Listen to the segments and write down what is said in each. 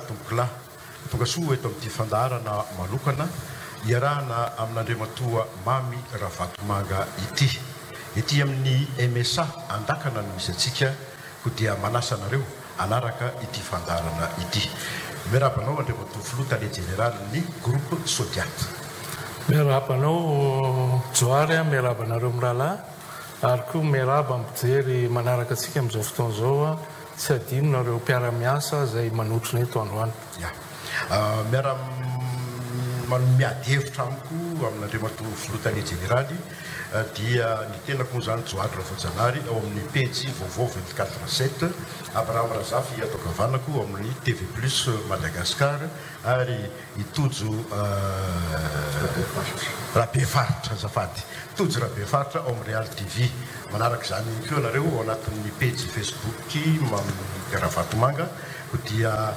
tomboklahy tonga soa eto amin'ity fandarana manokana iarahana amin'Andriamatoa Mamy Ravatomanga ity amin'ny MSA andakana no misy atsika ko dia manasa anareo anaraka ity fandarana ity. Miarabanao Andriamatoa Filotale Generaly groupe Sodiate. Miarabanao Joary, miarabanareo mirahalahy ary koa miaraba mijery manaraka atsika amin'izao fotoana izao tsy adino nareo mpiara-miasa izay manotrona eto androany. Miady hevitra amiko amin'Andriamatoa Filotale Generaly dia ny tenako moa zany Joary Ravajanahary ao amin'ny pejy vaovao 24/7 Abraham Razafy atao kavanako ao amin'ny TV Plus Madagascar ary itojo Rabefaritra azafady tojo Rabefaritra ao amin'ny Real TV. Manaraka izany koa anareo ao anatin'ny pejy Facebook Ravatomanga ko dia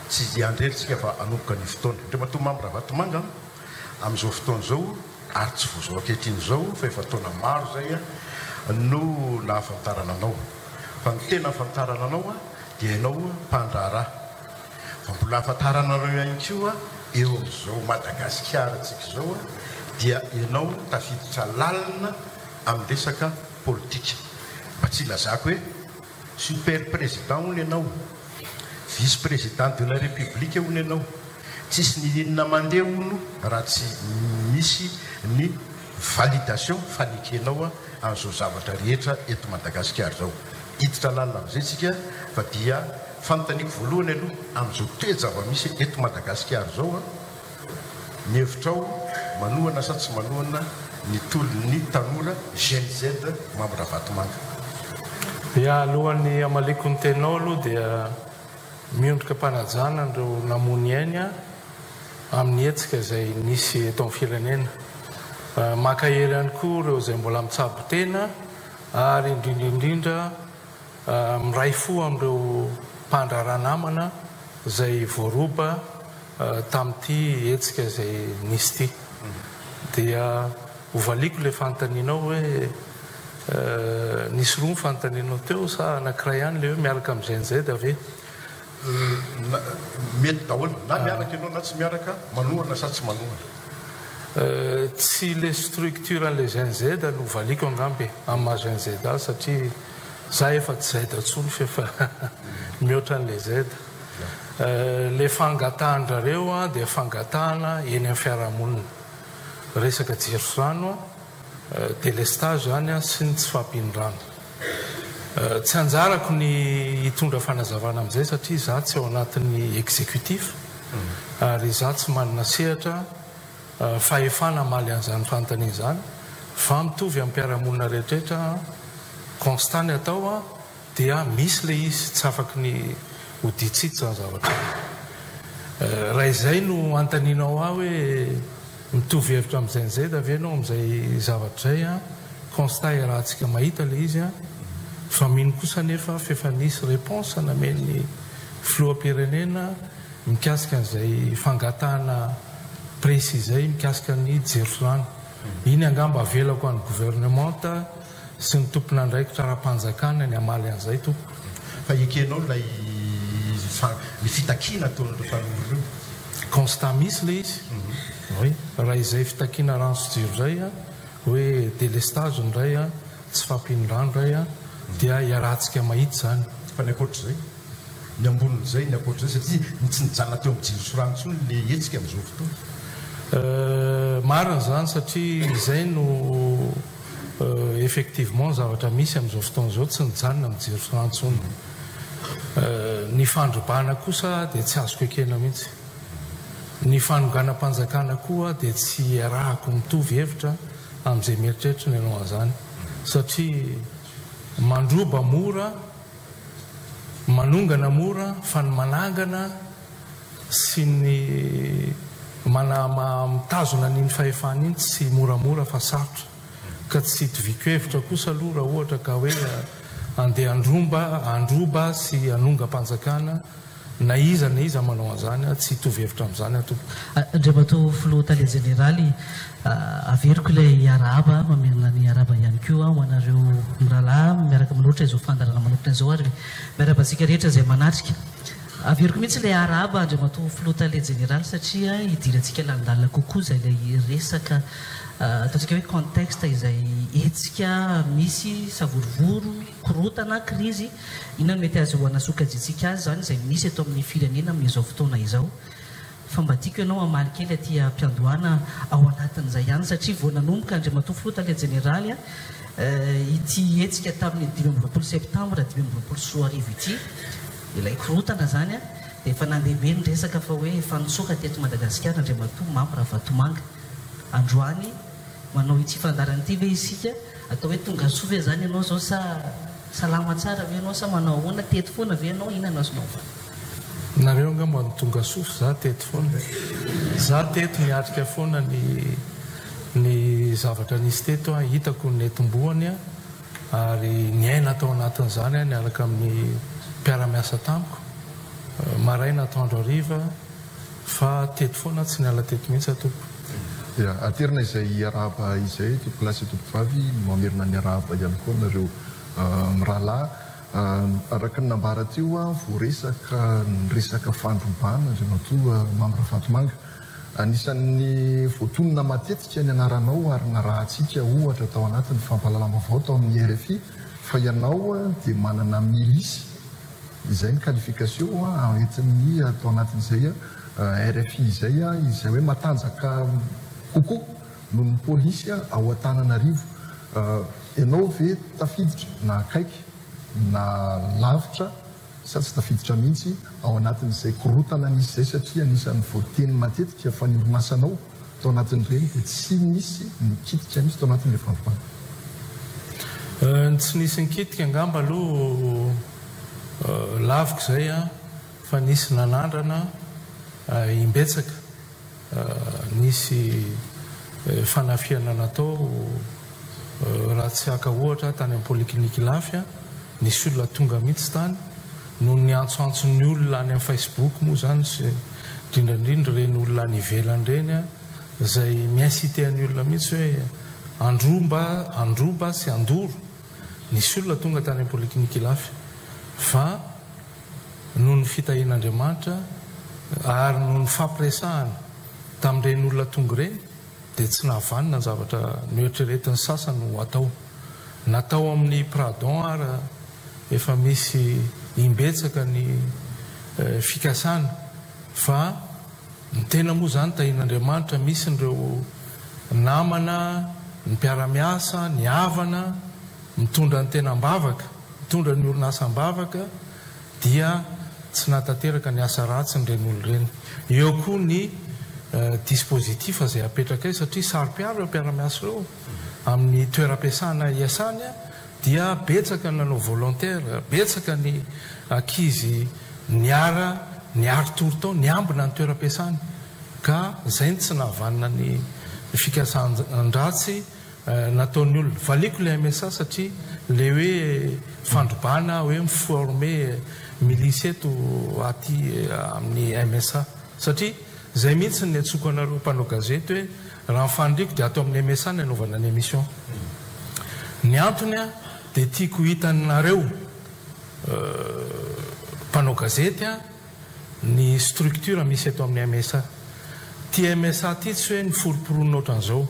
tsy andrelitsika fa anomboka ny fotoana. Andriamatoa Mamy Ravatomanga amin'izao fotoana izao ary tsy vozao ankehitriny izao fa efa taona maro zay no nahafantarana anao. Fa ny tena hafantarana anao dia ianao mpandraharaha. Fa mbola hafantarana anao ihany koa eo amin'izao Madagasikara antsika izao dia ianao tafiditra lalina amin'ny resaka politika. Mba tsy ilazako hoe super président hono ianao, vice président de la république hono ianao. Tsisy ny inona mandeha hono raha tsy misy ny validation fanikenao amin'izao zavatra rehetra eto Madagasikara izao. Hiditra lalina amin'izay tsika fa dia fanontaniako voalohany aloha amin'izao toe-java-misy eto Madagasikara izao ny hevitrao manohana sa tsy manohana ny tolon'ny tanora Gen Z Mamy Ravatomanga. Ia, alohan'ny amaliko ny tenao aloha dia miondrika mpanajana ireo namony ainy amin'ny hetsika izay nisy eto amin'ny firenena. Makahery ihany koa ireo izay mbola mitsabo tena ary indrindra miray fo amin'ireo mpandraharaha namana izay voaroba tamin'ity hetsika izay nisy ity. Dia hovaliako ilay fanontanianao hoe nisy roa ny fanontanianao teo sa anankiray ihany ilay hoe miaraka amin'ny Gen Z ave? Mety daholo na miaraka ianao na tsy miaraka, manohana sa tsy manohana? Tsy le structure an'ilay Gen Z no hovaliako angambe amin'ny maha Gen Z satria za efa tsy Z intsony fa efa mihoatra an'ilay Z. Le fangatahana dia fangatahana eny amin'ny fiarahamonina. Resaka jirorano délestage zany sy ny tsy fampindrano. Tsy anjarako ny hitondra fanazavana amin'izay satria za tsy ao anatin'ny exécutif ary za tsy manana sehatra fahefana maly an'izany fanontaniana izany fa mitovy amin'ny mpiarahamonina rehetrarehetra constat ny atao dia misy le izy tsy afaky ny hoditsity zany zavatra. Raha izay no antanianao hoe mitovy hevitra amin'ny Gen Z avy ianao amin'izay zavatra izay constat rahantsika mahita le izy fa mino kosa nefa fefa nisy réponse namen'ny filoham-pirenena mikasika an'izay fangatahana précis izay mikasika ny jirorano. Iny angamba avelako an'ny gouvernementa sy ny tompona andraikitra ara-panjakana ny amaly an'izay tompo. Fa ekenao ilay ny fitakiana ataon'ireo tanora ireo? Constat misy le izy. Oui, raha izay fitakiana rano sy jiro izay hoe délestage indray tsy fampindrano indray dia iarahantsika mahita zany. Fa ny akoatr'izay ny ambonin'izay ny akoatr'izay satria tsy nijana teo amin'ny jiro sy rano intsony le hetsika amin'izao fotoana. Marina zany satria izay no effectivement zavatra misy amin'izao fotoana izao tsy nijanona amin'ny jiro sy rano intsony. Ny fandrobahana kosa dia tsy azoko ekena mihitsy. Ny fanonganam-panjakana koa dia tsy arahako mitovy hevitra amin'izay mieritreritra ny ianao an'izany satria mandroba mora, manongana mora fa ny manangana sy ny mitazona n'iny fahefana iny tsy moramora fa sarotra ka tsy hitoviko hevitra kosa aloha raha ohatra ka hoe andeha androba sy anonga-panjakana na iza manao an'izany tsy hitovy hevitra amin'izany ato. Andriamatoa Filotale Generaly averiko ilay iarahaba mamerina ny iarahaba ihany koa ho anareo mirahalahy miaraka manoatra izao fandarana manokana izao ary miaraba antsika rehetra izay manatrika averiko mihitsy ilay araba andriamato flota le général satria idirantsika landalina kokoa izay ilay resaka ataontsika hoe contexte izay etsika misy savorovoro korotana krizy inona mety azahoana sokajitsika azy zany izay misy eto amin'ny firenena amin'izao fotoana izao fa mba tiako ianao amaly kely aty ampiandohana ao anatin'izay ihany satria vao nanomboka andriamato flota le général ity etsika tamin'ny 20 septembre 20 soa arivo ity ilay korotana zany dia efa nandehibe ny resaka fa hoe fanotsoka teto Madagasikara andriamato mampy Ravatomanga androany manao ity fandarana ity ve isika atao hoe tonga soa ve zany ianao zao sa salama tsara ve ianao sa manao ahoana teto foana ve ianao inona azonao fa nareo angamba ny tonga soa za teto foana za teto miatrika foana ny zavatra nisy teto hitako ny etombohany ary ny aina atao anatin'izany ny alaka amin'ny mpiara-miasa tamiko maraina atoandro hariva fa teto foana tsy niala teto mihitsy atompo aterina izay araba izay topolasy tompovavy mamerina ny araba ihany koa nareo mirahalahy araka ny nambara teo voaresaka ny resaka fandrombana andriamato Mamy Ravatomanga anisan'ny voatonona matetika ny anaranao ary narahantsika ohatra tao anatin'ny fampalalama vao tao amin'ny RFI fa ianao dia manana milisy izay ny qualification entin'ny atao anatin'izay RFI izay hoe matanjaka kokoa no ny polisy ao Antananarivo ianao ve tafiditra na akaiky na lavitra sa tsy tafiditra mihitsy ao anatin'izay korotana nisy izay satria anisan'ny voateny matetika fa ny masanao tao anatin'ireny dia tsy misy nikitika mihitsy tao anatin'ilay fandrombana tsy nisy nikitika angamba aloha laviko izay fa nisy nanandrana imbetsaka nisy fanafiana natao raha tsy aka ohatra tany amin'ny poliklinika lafy nisy olona tonga mihitsy tany no ny antsoantson'ny olona any amin'ny Facebook moa zany sy indrindrandrindra reny olona any ivelany reny izay miincitean'ny olona mihitsy hoe androba sy andoro nisy olona tonga tany amin'ny poliklinika lafy fa noho ny fitahian'Andriamanitra ary noho ny fampiresahana tamin'ireny olona tonga ireny dia tsy nahavanina ny zavatra noeritreretin'ny sasany no atao natao amin'ny pardon ary efa misy imbetsaka ny fikasana fa ny tena moa zany tahian'Andriamanitra misy nireo namana ny mpiara-miasa ny havana mitondra ny tena mbavaka mitondra ny orinasam-bavaka dia tsy natateraka ny asa ratsy nyreny olo ireny eo koa ny dispositif izay apetraka satria sary-piaro eo mpiara-miasa ireo amin'ny toeram-piasana iasany dia betsaka nanao volontaire betsaka ny ankizy niara niary-tory tao niambina ny toeram-piasany ka izay ny tsy nahavanina ny fikasan-dratsy nataon'ny olona valiko ilay MSA satria le hoe fandrobana hoe miforme milisy eto aty amin'ny MSA satria izay mihitsy ny atsoko anareo mpanao gazety hoe raha mifandriko dia atao amin'ny MSA ny anaovana ny émission ny antony dia tiako hitanareo mpanao gazety ny structure misy eto amin'ny MSA ty MSA ty tsy hoe ny foroporonina ohatran'izao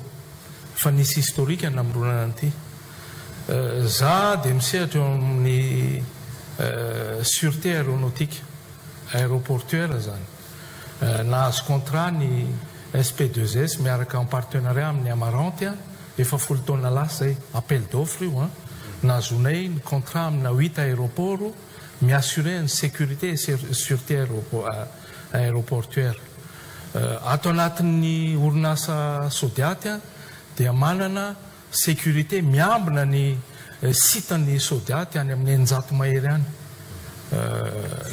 fa nisy historique namoronana an'ity za dia misehatra eo amin'ny sûreté aéronautique aéroportuaire zany nahazo contrat ny SP2S miaraka en partenariat amin'ny Amarante efa folo taona lasa zay appel d'offre io nahazonay ny contrat amina 8 aéroport miassurer ny sécurité et sûreté aéroportuaire ato anatin'ny orinasa Sodiaty dia manana sécurité miambina ny sitan'ny Sodiaty any amin'ny 900 mahery any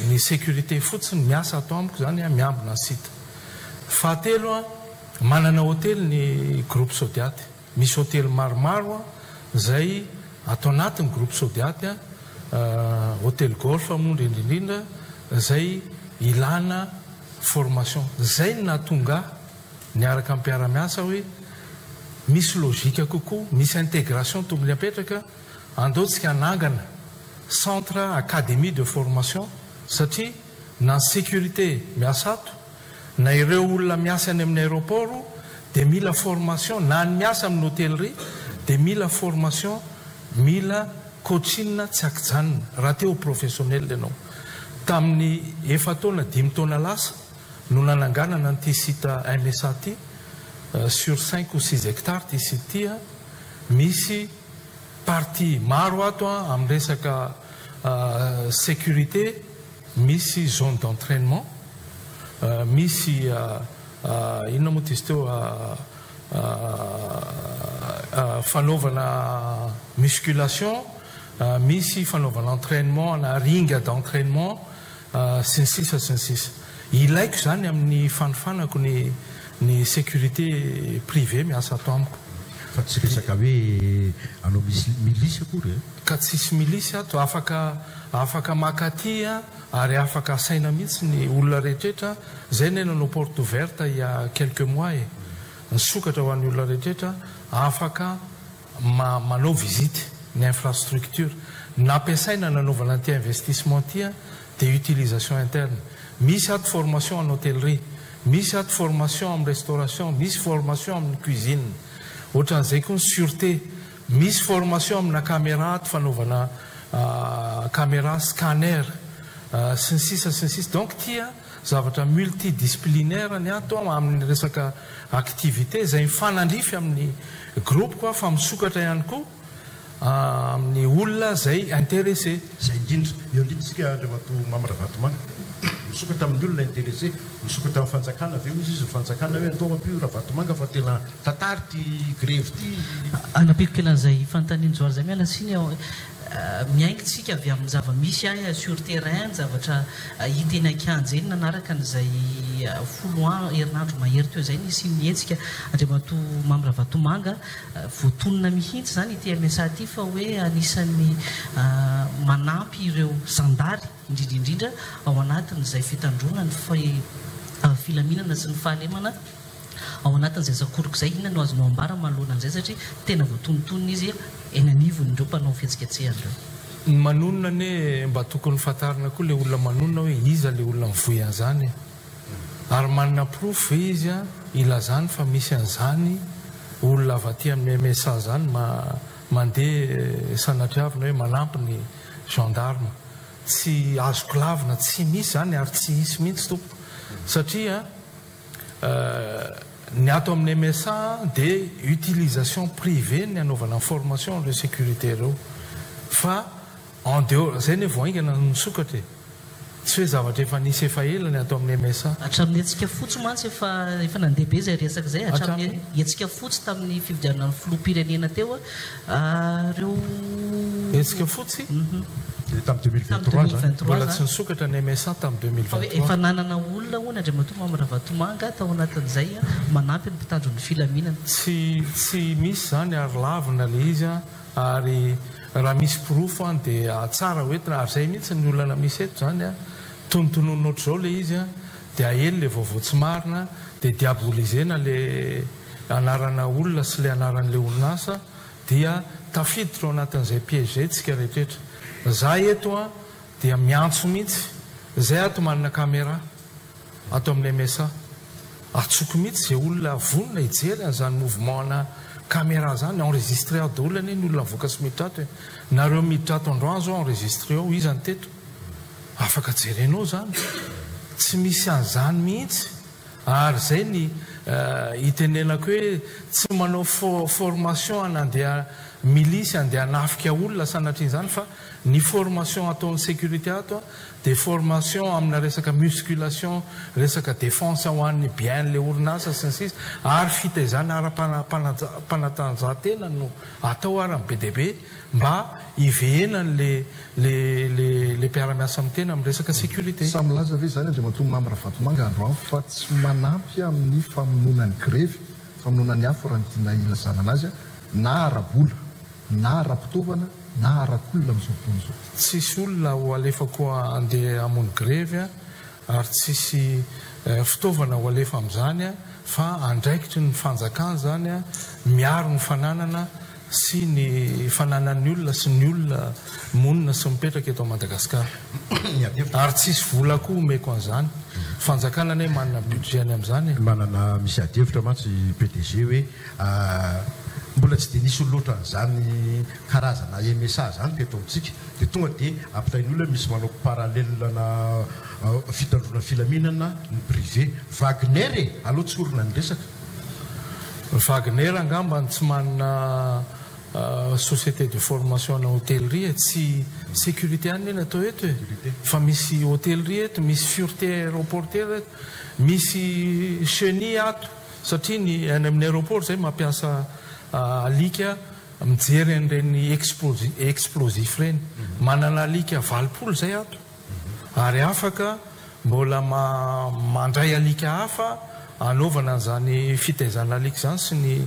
ny sécurité fotsiny miasa ato amiko zany miambina ny sita fahatelo manana hôtely ny groupe Sodiaty misy hôtely maromaro zay ato anatin'ny groupe Sodiaty hôtely golf moa indrindrindrindra zay ilana formation zay nahatonga niaraka mpiara-miasa hoe misy logika kokoa misy intégration tokony apetraka andaotsika anangana centre académie de formation satria na sécurité miasa ato na ireo olona miasa any amin'ny aéroport dia mila formation na ny miasa amin'ny hôtellerie dia mila formation mila coaching tsy akijanona raha teo professionnel ianao tamin'ny 4 taona 5 taona lasa no nananganana n'ity site MSA ty sur 5 ou 6 hectares ty site ty misy partie maro ato amin'ny resaka sécurité misy zone d'entraînement misy inona moa ty izy teo fanaovana musculation misy fanaovana entraînement na ringa d'entraînement sy ny sisa sy ny sisa ilaiko zany amin'ny fanofanako ny sécurité privé miasa ato amiko fa tsy resaka hoe anao milisy akory ka tsisy milisy ato afaka makaty ary afaka asaina mihitsy ny olona rehetrrehetra zay ny nanao porte ouverte il y a quelques mois ny sokatra ho an'ny olona rehetrrehetra afaka manao visite ny infrastructure nampiasaina nanaovana ty investissement ty dia utilisation interne misy ato formation en hôtellerie misy ato formation amin'ny restauration misy formation amin'ny cuisine ohatran'izay koa ny sûreté misy formation amina caméra ato fanaovana caméra scanner sy ny sisa donc tia zavatra multidisciplinaire ny ato amin'ny resaka activité zay mifanandrify amin'ny groupe koa fa misokatra ihany koa amin'ny olona zay intéressé zay indrindra eo indrindratsika andriamato Mamaravantomanga misokatra amin'ny olona intéressé misokatra amin'ny fanjakana aveo misy izy fanjakana hoe atao ampio Ravatomanga fa tena tatary ty grève ty anapiko kelan'izay fanontanian-joary zay miala siny miaingotsika avy amin'ny zava-misy sur terrain zavatra hiteny akianja eny nanaraka n'izay folo herinandro mahery teo zay nisy mihetsika Andriamato Mamaravantomanga voatonona mihitsy zany ity MSA ty fa hoe anisan'ny manampy ireo zandary indrindrindrindra ao anatin'izay fitandrona ny filaminana sy ny fahalemana ao anatin'izay zakoriko zay inona no azonao ambara manoloana an'izay satria tena voatonontonona izy eny anivon'ireo mpanao fihetsiketsehana ny manonona ne mba tokony fatarina koa le olona manonona hoe iza le olona mivoy an'izany ary manana proof izy ilazany fa misy an'izany olona avaty amin'ny MSA zany mandeha sanatriavina hoe manampy ny gendarme tsy azoko lavina tsy misy zany ary tsy hisy mihitsy tompo satria ny ato amin'ny MSA dia utilisation privée ny anaovana formation de sécurité ireo fa en dehors zay ny voaingana nisokatra tsy hoe zavatra efa nisy efa elany atao amin'ny MSA hatramin'ny etsika fotsy mantsy efa nandehabe zay resaka zay hatramin'ny etsika fotsy tamin'ny fividianana ny filoham-pirenena teo reo etsika fotsy tamin'ny 2023 mbola tsy nisokatra ny MSA tamin'ny 2023 efa nanana olona hoy Andriamato Mamaravantomanga tao anatin'izay manampy ny mpitandro ny filaminana tsy misy zany ary lavina le izy ary raha misy proof dia tsara hoentina ary zay mihitsy ny olana misy eto zany tonotonona ohatr'izao le izy dia aely le vaovao tsy marina dia diabolisena le anarana olona sy le anaran'le orinasa dia tafiditra ao anatin'izay piège zay tsika rehetrrehetra za eto dia miantso mihitsy zay ato manana caméra ato amin'ny MSA atsoko mihitsy zay olona vonona hijery an'izany mouvement na caméra zany enregistré ao daolona ny olona voaka sy miditra ato nareo miditra ato androany zao enregistré ao izany teto afaka jerenao zany tsy misy an'izany mihitsy ary zay ny hitenenako hoe tsy manao formation anandeha milisy andeha hanafika olona sanatrian'izany fa ny formation ataon'ny sécurité ato dia formation amina resaka musculation resaka défense ho an'ny bien le orinasa sy ny sisa ary fitaizana ara-panatanjahantena no atao ary amin'ny BDB mba hivehenany le mpiara-miasa amin'ny tena amin'ny resaka sécurité samylaza ve zany Andriamato Mamaravantomanga androany fa tsy manampy amin'ny famononany grevy famononany afo raha nydina ilazana anazy na ara-bola na ara-pitaovana na ara-kolona amin'izao fotoana izao tsisy olona ho alefa koa andeha hamono grevy ary tsisy fitaovana ho alefa amin'izany fa andraikitry ny fanjakana zany miaro ny fananana sy ny fananan'ny olona sy ny olona monina sy mipetraka eto Madagasikara. Ary tsisy vola koa omeko an'izany. Fanjakana ne manana budget amin'izany. Manana misy adevitra mantsy PDG hoe mbola tsy dia nisy loatra an'izany karazana MSA zany teto amintsika dia tonga dia ampitainy olona misy manao parallèle fitandrona filaminana ny privé. Wagner aloha tsy orona ny resaka. Wagner angamba tsy manana société de formation na hôtellerie tsy sécurité any atao eto fa misy hôtellerie eto, misy sûreté aéroportière eto, misy chenille ato satria ny any amin'ny aéroport zay mampiasa alika mijery an'ireny explosif reny. Manana alika 20 zay ato ary afaka mbola mandray alika hafa anaovana an'izany fitaizana alika zany sy ny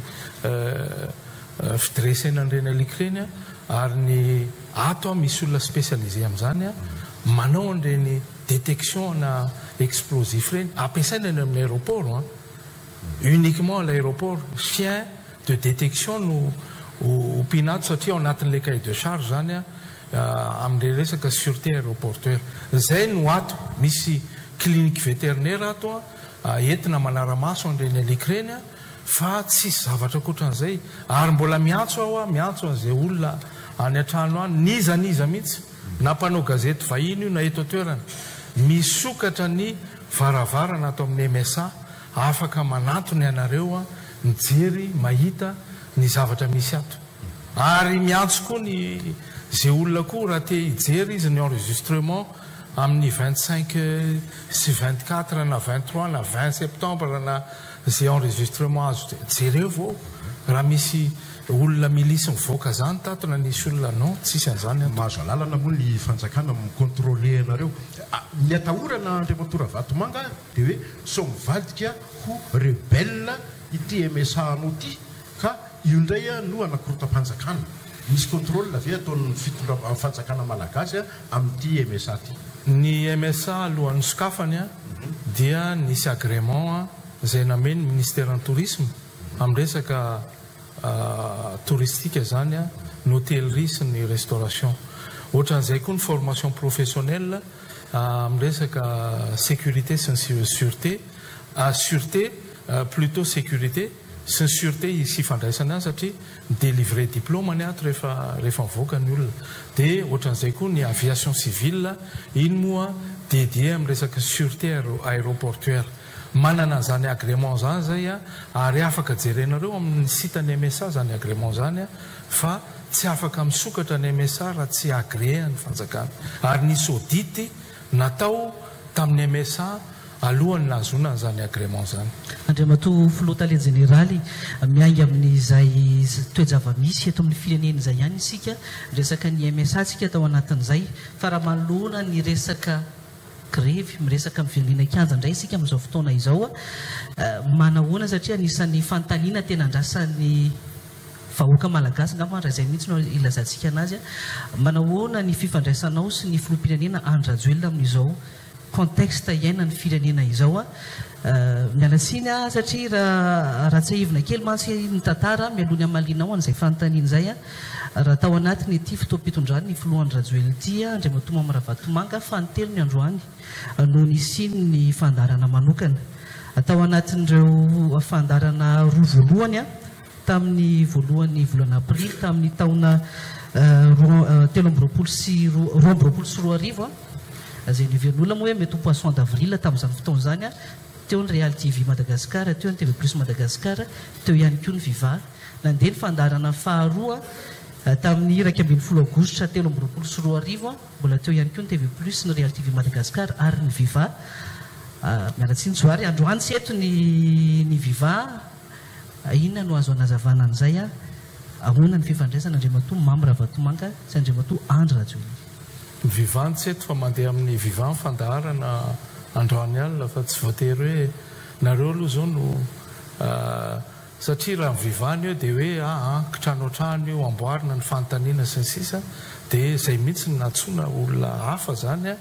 fidresena an'ireny alika reny ary ny ato misy olona spécialisé amin'izany manao an'ireny détection na explosif reny ampiasaina any amin'ny aéroport uniquement à l'aéroport. Chien de détection no opinato satria ao anatin'ilay cahier de charge zany amin'ilay resaka sûreté aéroportuaire. Zay no ato misy clinique vétérinaire ato entina manara-maso an'ireny alika reny fa tsisy zavatra ankoatran'izay ary mbola miantso an'izay olona any an-trano any niza mihitsy na mpanao gazety vahiny io na eto toerana misokatra ny varavarana ato amin'ny MSA afaka manatony ianareo mijery mahita ny zavatra misy ato ary miantso koa ny zay olona koa raha te hijery izy ny enregistrement amin'ny 25 sy 24 na 23 na 20 septembre na zay enregistrement azo jereo vao raha misy olona milisy mivoaka zany tato na nisy olona non tsisy an'izany mahazo alalana moa ny fanjakana micontrôler anareo. Ny atahorana Andriamatora Vatomanga dia hoe sao mivadika ho rebelle ity MSA anao ity ka io indray no anakorota-panjakana. Misy contrôle avy ataon'ny fanjakana malagasy amin'ity MSA ty. Ny MSA alohan'ny sokafany dia nisy agrément zay nameny ministère en tourisme amin'ny resaka touristique zany ny hôtellerie sy ny restauration. Ohatran'izay koa ny formation professionnelle amin'ny resaka sécurité sy ny sûreté sûreté plutôt sécurité sy ny sûreté sy fandraisana satria délivrer diplôme any ato rehefa mivoaka ny olona. Dia ohatran'izay koa ny aviation civile iny moa dédié amin'ny resaka sûreté aéroportuaire. Manana zany agrément zany zay ary afaka jerenareo amin'ny sitany MSA zany agrément zany fa tsy afaka misokatra ny MSA raha tsy agréé ny fanjakana. Ary nisy audity natao tamin'ny MSA alohan'ny nahazoana an'izany agrément zany. Andriamato Filotale Jeneraly miainga amin'izay toe-java-misy eto amin'ny firenena izay ihany isika resaka ny MSA tsika tao anatin'izay fa raha manoloana ny resaka grevy miresaka amin'ny firenena-kianja indray isika amin'izao fotoana izao manahoana satria anisan'ny fanontaniana tena andrasan'ny vahoaka malagasy ngamba raha izay mihitsy no ilazantsika anazy manahoana ny fifandraisanao sy ny filoham-pirenena Andry Rajoelina amin'izao contexte iainan'ny firenena izao mialatsiny satria raha tsy ahivina kely mantsy ny tantara mialohany amalinao an'izay fanontaniana izay raha tao anatiny ity fotoam-pitondrany ny filohan'ny Rajoelina ity Andriamato Mamara Vatomanga fanontelo ny androany no nisiny ny fandarana manokana tao anatin'ireo fandarana roa voalohany tamin'ny voalohan'ny volana aprily tamin'ny taona 13 sy 14 zay niveren'olona moa hoe mety ho poisson d'avril tamin'izany fotoana zany teo ny Real TV Madagasikara, teo ny TV Plus Madagasikara, teo ihany koa ny Viva. Nandeha ny fandarana faharoa tamin'ny 12 aogositra 13 mbola teo ihany koa ny TV Plus ny Real TV Madagasikara ary ny Viva. Mialatsiny soary androany sy eto ny Viva inona no azo anazavana an'izay ahoana ny fifandraisana Andriamato Mamara Vatomanga sy Andriamato Andry Rajoelina. Vivant tsy eto fa mandeha amin'ny vivant fandaharana androany alina fa tsy voatery hoe nareo aloha zao no satria raha vivant io dia hoe kitrano trano io amboarina ny fanontaniana sy ny sisa dia izay mihitsy ny natsoina olona hafa zany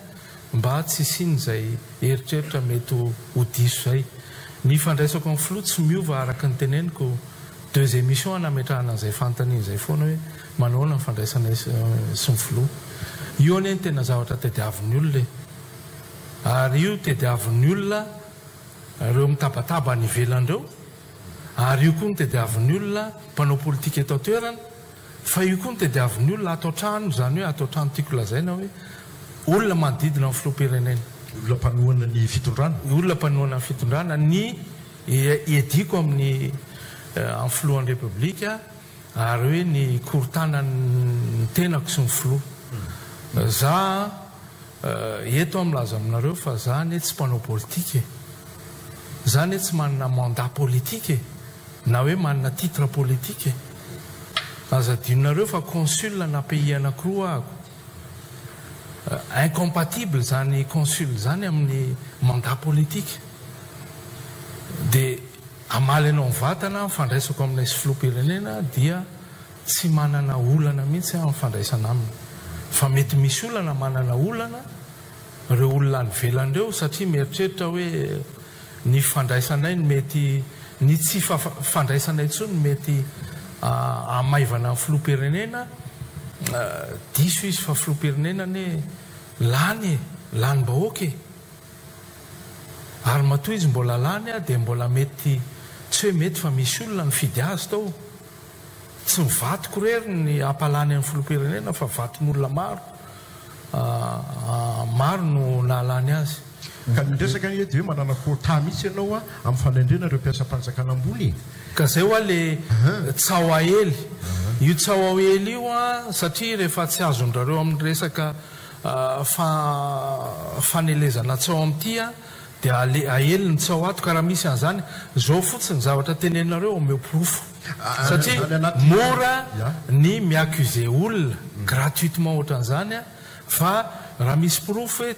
mba tsy siny izay eritreritra mety ho diso zay. Ny fandraisako amin'ny filoha tsy miova araka ny teneniko deux émissions anametrahana an'izay fantany izay foana hoe manao ny fandraisana sy ny filoha io anie ny tena zavatra tediavin'ny olona ary io tediavin'ny olona ireo mitabataba ny ivelandreo ary io koa ny tediavin'ny olona mpanao politika eto toerana fa io koa ny tediavin'ny olona atao trano zany hoe atao trano tiako lazaina hoe olona manodidina amin'ny filoha-pirenena olona mpanohana ny fitondrana olona mpanohana ny fitondrana ny ediko amin'ny filohan'ny repoblika ary hoe ny korotana ny tenako sy ny filoha za eto milaza aminareo fa zany tsy mpanao politika zany tsy manana mandat politique na hoe manana titre politique azadinareo fa consul na pays anankiroa ako incompatible zany consul zany amin'ny mandat politique dia amaly anao mivatana fandraisako aminay sy filoha-pirenena dia tsy manana olana mihitsy amin'ny fandraisana aminy fa mety misy olana manana olana ireo olona ny velandreo satria mieritreritra hoe ny fandraisanay mety ny tsy fandraisanay tsony mety amaivana amin'ny filoha-pirenena diso izy fa filoha-pirenena ne lany bahoaka ary matoa izy mbola lany dia mbola mety tsy hoe mety fa misy olona ny fidy azy tao tsy mivatoko rery ny ampalany amin'ny filoha-pirenena fa vaton'olona maro no nahalany azy ka nindresaka ny edy hoe manana quota mihitsy ianao amin'ny fanendrena ireo mpiasa-panjakana ambony ka zay hoa le tsaoahely io tsaoahely io satria rehefa tsy azondrareo amin'ny resaka fanelezana tsao amin'ity dia ahely ny tsao ato ka raha misy an'izany zao fotsiny zavatra tenenareo omeo profo satria mora ny miaccuse olona gratuitement ohatran'izany fa raha misy profo hoe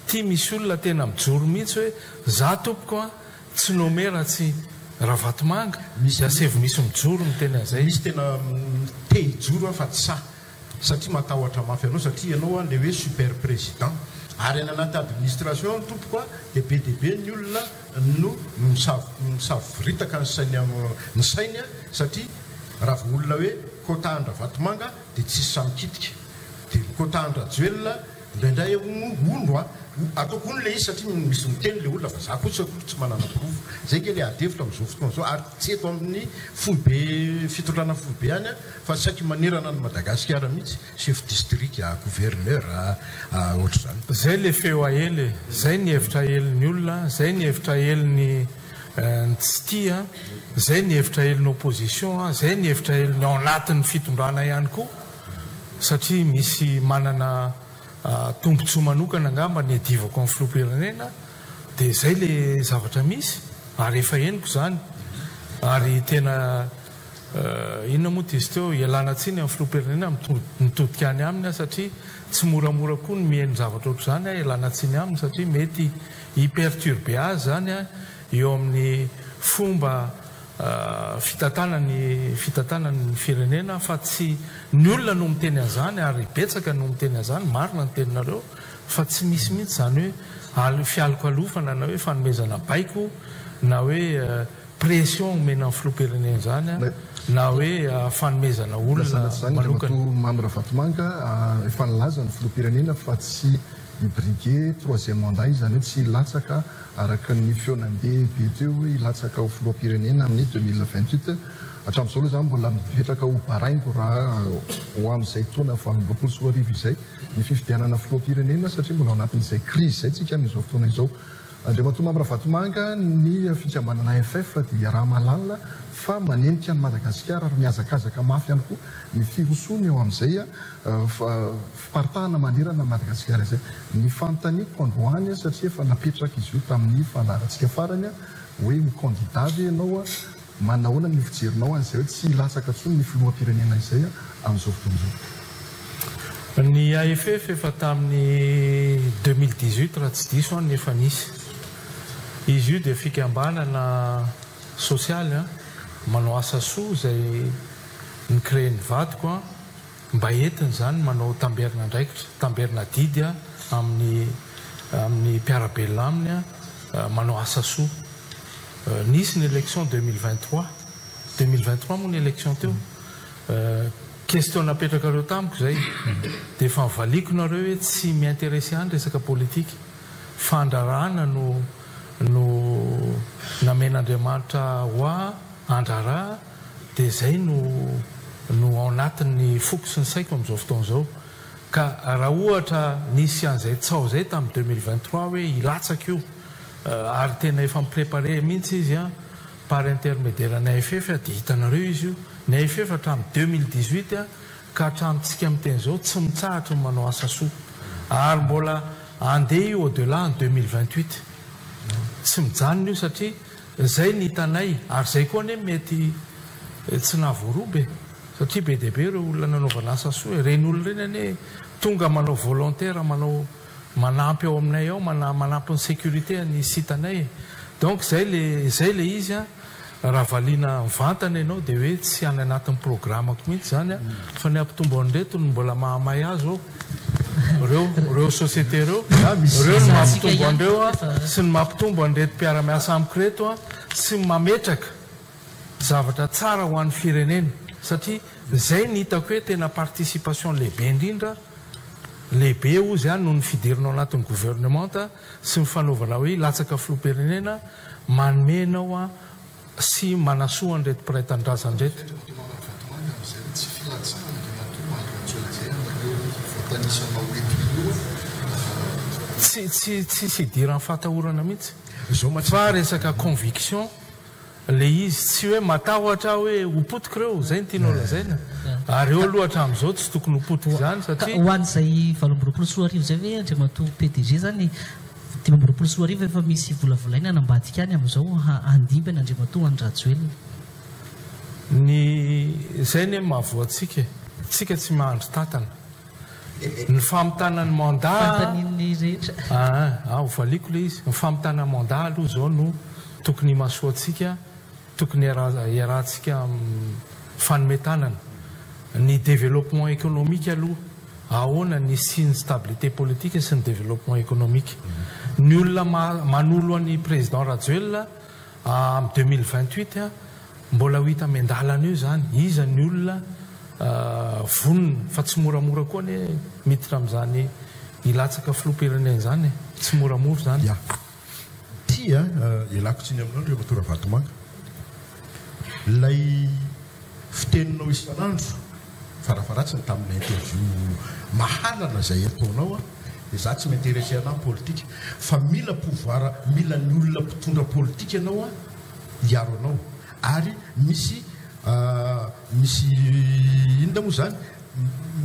ty misy olona tena mijoro mihitsy hoe za tompoko tsy nome raha tsy raha vatomanga misy asevy misy mijoro ny tena zay misy tena te hijoro fa tsy satria matahotra mafy anao satria ianao le hoe super président ary any anaty administration tompoko dia be dia be ny olona no misavoritaka ny sainy satria raha olona hoe quota andra vatomanga dia tsisy samikitika dia quota andra joelona indraindray ono ataoko ony le izy satria misy miteny le olona fa za koa tsy manana profo zay ke le adevitra amin'izao fotoana zao ary tsy eto amin'ny foibe fitondrana foibe any fa saky manerana ny Madagasikara mihitsy chef district gouverneur ohatr' zany zay le feo ahely zay ny hevitra helin'ny olona zay ny hevitra helin'ny tsy tia zay ny hevitra helin'ny opposition zay ny hevitra helin'ny ao anatin'ny fitondrana ihany koa satria misy manana tombontsoa manokana angamba ny adivako amin'ny filoha-pirenena dia zay le zavatra misy ary efa heniko zany ary tena inona moa izy teo ialana tsiny amin'ny filoha-pirenena mitodika any aminy satria tsy moramora koa ny mihaino zavatra ohatr' zany ialana tsiny aminy satria mety hiperturbe azy zany eo amin'ny fomba fitantanany firenena fa tsy ny olona no miteny an'izany ary betsaka no miteny an'izany marina ny teninareo fa tsy misy mihitsy zany hoe fialoko alofana na hoe fanomezana baiko na hoe pression omena amin'ny filoha-pirenena zany na hoe fanomezana olona manokana mamy raha vatomanga efa nilaza ny filoha-pirenena fa tsy hibriguer troisième mandat izy zany hoe tsy hilatsaka araka ny feonandeha be teo hoe hilatsaka ho filoha-pirenena amin'ny 2028 hatramin'izao aloha zany mbola mipetraka ho baraingo raha ho amin'izay taona valom-roapolo sy roa arivo izay ny fifidianana filoha-pirenena satria mbola ao anatin'izay crise zay tsika amin'izao fotoana izao andriamatoa mamy raha vatomanga ny fikambanana AFF dia raha malalina fa manenika ny Madagasikara ary miazakazaka mafy ihany koa ny firosony eo amin'izay fiparitahana manerana Madagasikara izay ny fanontaniako androany satria efa napetraka izy io tamin'ny fandarantsika farany hoe ho candidat ve ianao manahoana ny fijerinao an'izay hoe tsy hilatsaka tsony ny filoha-pirenena izay amin'izao fotoana izao. Ny AFF efa tamin'ny 2018 raha tsy diso ny efa nisy izy io dia fikambanana sosialy manao asa soa izay nicréeny vadiko mba entiny zany manao tamberina ndraikitra tamberina didy amin'ny mpiarabelona aminy manao asa soa nisy ny élection 2023 2023 moa ny élection teo question napetraka reo tamiko zay dia efa mivaliko nareo hoe tsy miintéressé any resaka politika fandrarana no namen'Andriamanitra hoa andrara dia zay no ao anatin'ny foko sy ny saiko amin'izao fotoana izao ka raha ohatra nisy an'izay tsao zay tamin'ny 2023 hoe ilatsaka io ary tena efa mipréparé mihitsy izy par intermédiaire ny AFF dia hitanareo izy io ny AFF hatramin'ny 2018 ka hatramintsika amin'teny izao tsy mitsahatra ny manao asa soa ary mbola andeha io au-delà en 2028 tsy mijanona io satria zay ny hitanay ary zay koa ne mety tsy nahavoarobe satria be dia be ireo olona nanaovana asa soa reny olona reny ane tonga manao volontaire manao manampy ao aminay ao manampy ny sécurité ny sitanay donc zay le izy raha valiana mivantana ianao dia hoe tsy any anatin'ny programmako mihitsy zany fa ny ampitombo an'ireto no mbola mahamay azy ao reo société reo no mampitombo andreo sy ny mampitombo an'ireto mpiara-miasa amiko reto sy mametraka zavatra tsara ho an'ny firenena satria zay ny hitako hoe tena participation lehibe indrindra lehibe ozy any no ny fidirinao anatin'ny gouvernement sy mifanaovana hoe latsaka filoham-pirenena manomenao sy manasoa an'ireto mpiray-tanindrazan'ireto tsy hidiran'ny fahatahorana mihitsy fa resaka conviction le izy tsy hoe matahotra hoe hopotika reo zay ny tianao lazaina ary eo aloha hatramin'izao tsy tokony hopotika zany satria ho an'izay 2024 zay hoe Andriamatoa PDG zany 2024 efa misy volavolaina anambadika any amin'izao andimby n'Andriamatoa Andrajoelina ny zay ny mahavoatsika tsika tsy mahandro tatana ny famitana ny mandat ho valiko le izy ny famitana mandat aloha zao no tokony masoatsika tokony iarahantsika fanometanana ny développement économique aloha ahoana ny signe stabilité politique sy ny développement économique ny olona manolo an'ny président Rajoelina amin'ny 2028 mbola ho hita miandalana io zany iza ny olona vonona fa tsy moramora koa ny miditra amin'izany ilatsaka filoham-pirenena zany tsy moramora zany tia ilako tsiny aminao reo matora vatomanga lay fiteninao isanandro farafaratsiny tamin'ny interview mahalana zay ataonao za tsy m'intéressé anahy politika fa mila pouvoir mila ny olona mpitondra politika ianao hiaro anao ary misy inona moa zany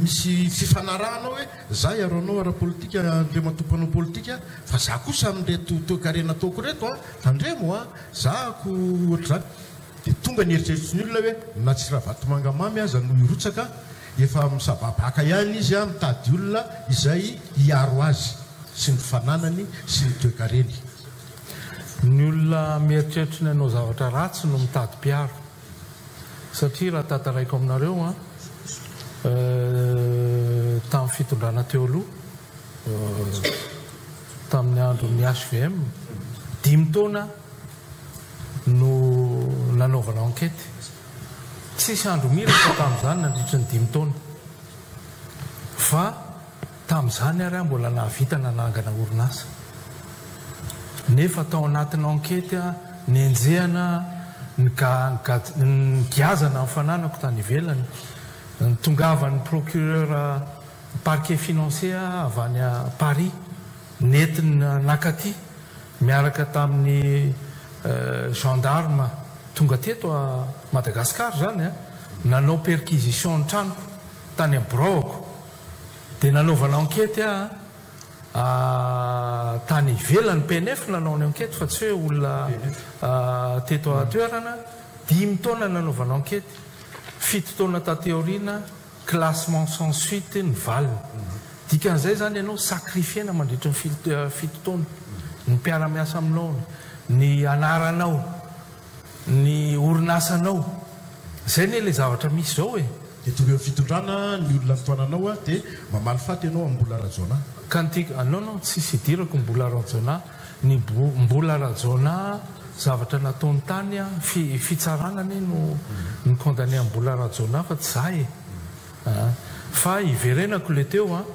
misy fifanarahanao hoe za hiaro anao ara-politika ndre matompanao politika fa za kosa amin'reto toekarena ataoko reto tandremo zako ohatra zany dia tonga ny eritreritry ny olona hoe na tsy raha vatomanga mamy aza no irotsaka efa misababaka ihany izy mitady olona izay hiaro azy sy ny fananany sy ny toekareny ny olona mieritreritra ny anao zavatra ratsy no mitady mpiaro satria raha tataraiko aminareo tamin'ny fitondrana teo aloha tamin'ny andron'ny HVM 5 taona no nanaovana enquête tsisy andro miratra tamin'izany nandritra ny 5 taona fa tamin'izany ary mbola nahavita nanangana orinasa nefa tao anatin'ny enquête ny enjehana ny giazana amin'ny fananako tany ivelany ny tongavan'ny procureur parquet financier avy any a Paris netiny nakaty miaraka tamin'ny gendarme tonga teto a Madagascar zany nanao perquisition ny tranoko tany Broko dia nanaovana enquête tany ivelany PNF nanao ny enquête fa tsy hoe olona teto atoerana 5 taona nanaovana enquête 7 taona tateoriana classement sans suite ny valiny dikan'izay zany ianao sacrifiena mandritra ny 7 taona ny mpiara-miasa aminao ny anaranao ny orinasanao zay ne le zavatra misy zao dia tonga eo fitondrana ny olona nitoananao dia mamaly faty ianao amin'ny mbola rajona kantika non tsisy idirako mbola rajona ny mbola rajona zavatra nataony tany a fitsaranany no condamné am-bola rajona fa tsy zay fa iverenako le teo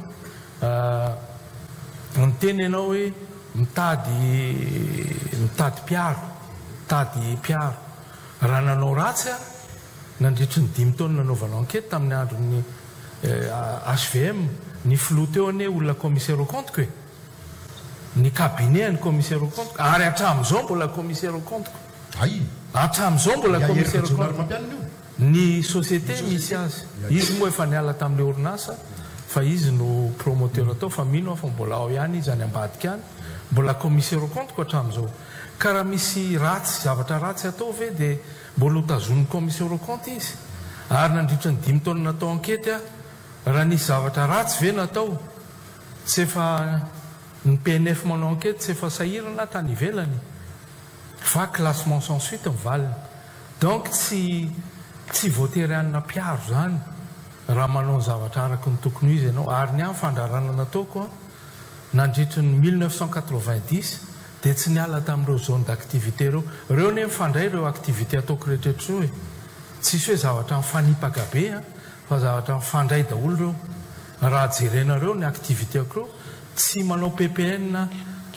nyteny ianao hoe mitady piaro raha nanao ratsy a nandritry ny 5 taona nanaovanao enquête tamin'ny andron'ny HVM ny filoha teo ane olona commissaire au compte koe ny cabinet ny commissaire au compte ary hatramin'izao mbola commissaire au compte hatramin'izao mbola commissaire au compte ny société misy azy izy moa efa niala tamin'le orinasa fa izy no promoteur atao fa mino fa mbola ao ihany izy any ambadika any mbola commissaire au compte ko hatramin'izao ka raha misy ratsy zavatra ratsy atao ve dia mbola hotazon'ny commissaire au compte izy ary nandritra ny 5 taona natao enquête raha nisy zavatra ratsy ve natao tsy efa ny PNF manao enquête tsy efa sahirana tany ivelany fa classement sans suite mivalina donc tsy voatery piaro zany raha manao zavatra araky ny tokony izy ianao ary ny fandrarana nataoko nandritra ny 1990 dia tsy niala tamin'ireo zone d'activité reo ne mifandray ireo activité ataoko rehetrarehetra hoe tsisy hoe zavatra mifanipaka be fa zavatra mifandray daholo reo raha jerenareo ny activité akireo tsy manao PPN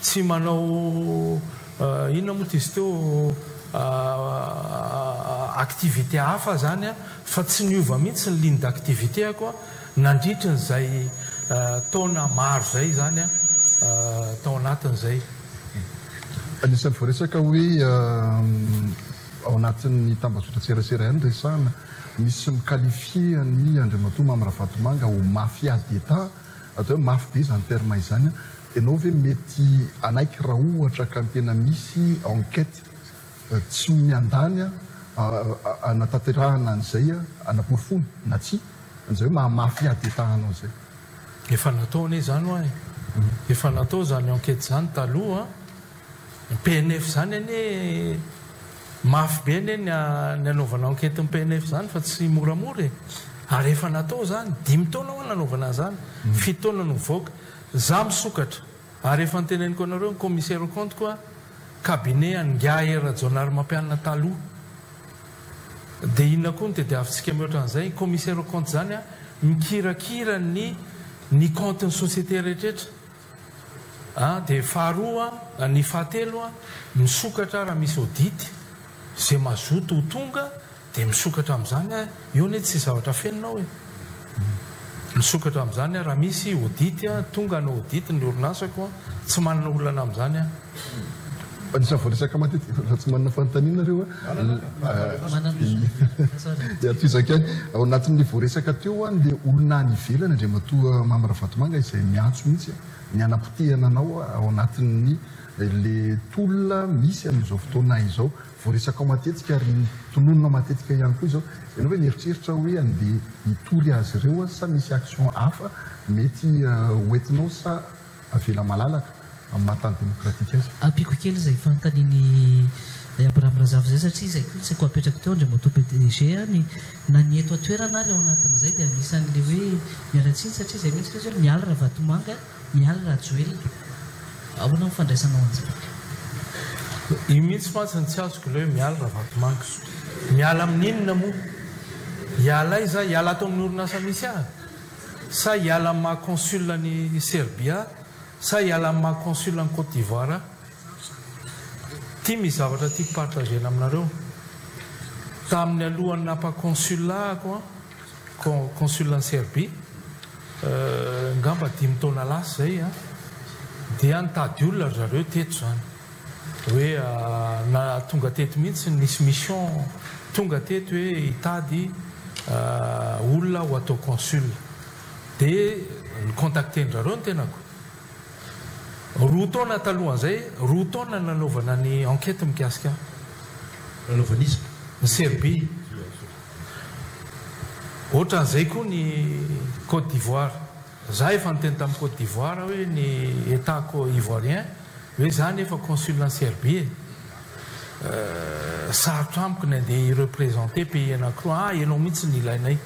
tsy manao inona moa izy teo activité hafa zany fa tsy niova mihitsy ny ligne d'activité ako nandritra n'izay taona maro zay zany tao anatin'izay anisan'ny voaresaka hoe ao anatin'ny tambazotra tserasera ihany resahana misy mikalifie ny Andriamatoa Mamirahavantomanga ho mafia d'État atao hoe mafy be zany terme izany ianao ve mety anaiky raha ohatra ka tena misy enquête tsy miandany anatanterahana an'izay anaporofony na tsy an'izay hoe mafia d'État anao zay efa natao ane zany ho efa natao zany enquête zany taloha PNF zany ane mafy be ane ny anaovana enquête ny PNF zany fa tsy moramora ary efa natao zany 5 taona ho nanaovana zany 7 taona no mivoaka za misokatra ary efa nyteneniko anareo ny commissaire au compte koa cabinet angaera jonary mampianana taloha dia inona koa ny tediavintsika mihoatra an'izay commissaire au compte zany mikirakira ny compte ny société rehetrarehetra dia faharoa ny fahatelo misokatra raha misy audity zay mazoto ho tonga dia misokatra amin'izany eo ny tsy zavatra fenonao misokatra amin'izany raha misy audity tonga no audity ny orinasako tsy manana olana amin'izany anisany voaresaka matetika tsy manana fanontaniana reo toizaka any ao anatin'le voaresaka teo le olona any ivelany Andriamatoa Mamirahavantomanga izay miantso mihitsy ny anapotehana anao ao anatin'ny le tolona misy amin'izao fotoana izao voaresaka ao matetika ary tononona matetika ihany koa izao ianao hoe nieritreritra hoe andeha hitory azy ireo sa misy action hafa mety hoentinao sa avela malalaka amin'ny mahatany démocratique azy ampiko kely izay fanontaniany Abraham Razava zay satria izay tsy ko apetraka teo Andriamatoa PDG na ny eto atoerana ary ao anatin'izay dia anisan'le hoe mialatsiny satria izay mihitsy hoe miala Rahavantomanga miala Rajoelina ahoana mifandraisana ao an'izay io mihitsy fatsiny tsy azoko le hoe miala Rahavantomanga miala amin'inona moa hiala iza hiala atao amin'ny orinasa misy sa hiala amin'ny mahaconsul ny Serbia sa hiala amin'ny mahaconsul ny Côte d'Ivoire tia misy zavatra tiako partagena aminareo tamin'ny alohan'ny nampaconsulako consul ny Serbie ngamba 5 taona lasa zay dia nitady olona zareo teto zany hoe na tonga teto mihitsy nisy mission tonga teto hoe hitady olona ho atao consul dia nicontactendrareo ny tenako roa taona talohan'izay roa taona nanaovana ny enquête mikasika nanaovan'izy ny Serbie ohatran'izay koa ny Côte d'Ivoire za efa niteny tamin'ny Côte d'Ivoire hoe ny état ivoirien hoe zany efa consul ny Serbie sarotra amiko ny andeha ireprésenter pays anankiroa ianao mihitsy ny ilainay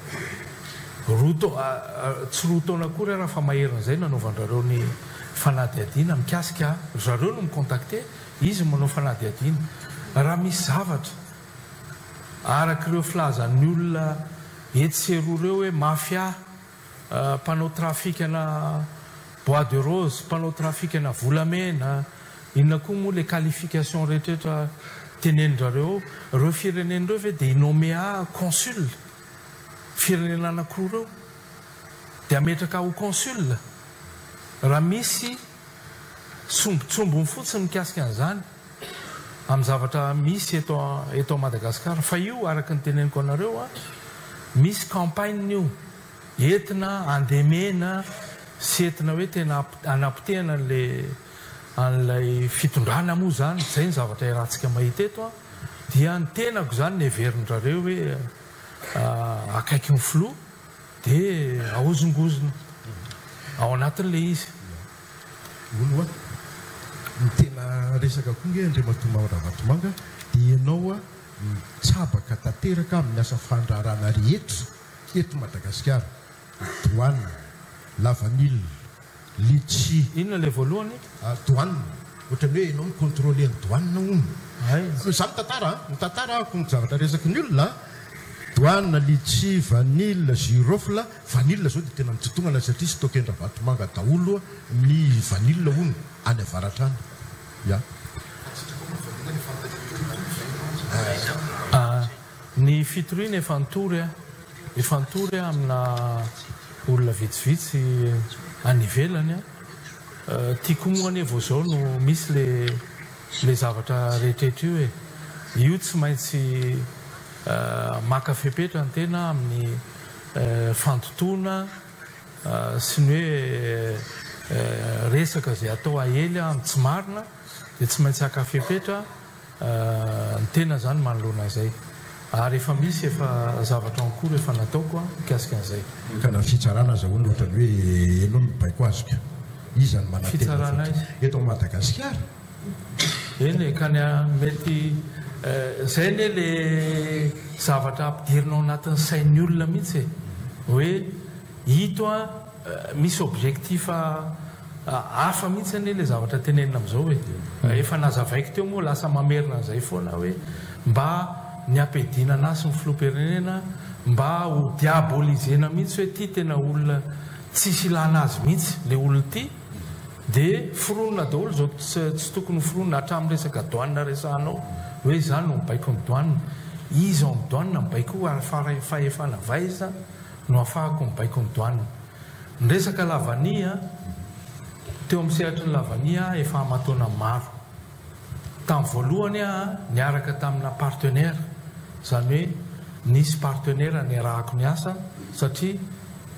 tsy roa taona kory raha fa maherin'izay nanaovandrareo ny fanady adiana mikasika zareo no micontacté izy manao fanady adiana raha misy zavatra arak'ireo filazan'ny olona etseroa reo hoe mafia, mpanao trafikana bois de rose, mpanao trafikana volamena, inona koa moa le qualification rehetrarehetra tenendrareo, reo firenen'ireo ve dia inomea consul firenena anankiroa reo dia ametraka ho consul. Raha misy sombotsombony fotsiny mikasika an'izany amin'ny zavatra misy eto Madagasikara, fa io araka ny teneniko anareo misy campagne io entina andemena sy entina hoe tena anapotehana an'ilay fitondrana moa zany, zay ny zavatra iarahantsika mahita eto dia ny tenako zany ny heverindrareo hoe akaiky ny filoha dia ahozongozona ao anatin'ilay izy. Oloa ny tena resaka koa nge Andriamatoa Ravatomanga dia ianao tsabaka tanteraka amin'ny asa fandrarana rehetra eto Madagasikara, douane, la vanille, litchi. Inona le voalohany? Douane, ohatran'ny hoe ianao micontrôle ny douane hono. Zany mitantara ako ny zavatra resaky ny olona. Douane, litchi, vanille, girofle. Vanille zao dia tena mitsitongana satria stocké Ravatomanga daholo ny vanille hono any avaratrany. Ya. Ny fitoriana efa nitory amina olona vitsivitsy any ivelany. Tiako moa anevo zao no misy le zavatra rehetrarehetra io io tsy maintsy maka fepetra ny tena amin'ny fantotoana sy ny hoe resaka zay atao ahely amin'ny tsy marina dia tsy maintsy aka fepetra ny tena zany manoloana izay. Ary efa misy efa zavatra ankory efa nataoko mikasika an'izay. Ka na fitsarana zahoana ohatrany hoe ianao mibaiko azoka izany manatena eto Madagasikara. Eny ka ny mety zay ne le zavatra ampidirinao anatin'ny sain'ny olona mihitsy hoe hito misy objectif hafa mihitsy ane le zavatra tenenina amin'izao hoe efa nazavaiko teo moa lasa mamerina an'izay foana hoe mba ny ampidinana azy ny filoham-pirenena, mba ho diabolizena mihitsy hoe ty tena olona tsisy ilana azy mihitsy le olona ty dia foronona daholo zao tsy tokony foronona hatramin'ny resaka douane resahanao hoe zany no mibaiko ny douane. Izy ao amin'ny douane mibaiko ary fahefana vaiza no ahafahako mibaiko ny douane. Ny resaka lavania teo amin'ny sehatry ny lavania efa amatona maro. Tamin'ny voalohany niaraka tamina partenaire, zany hoe nisy partenaire niarahako ny asa satria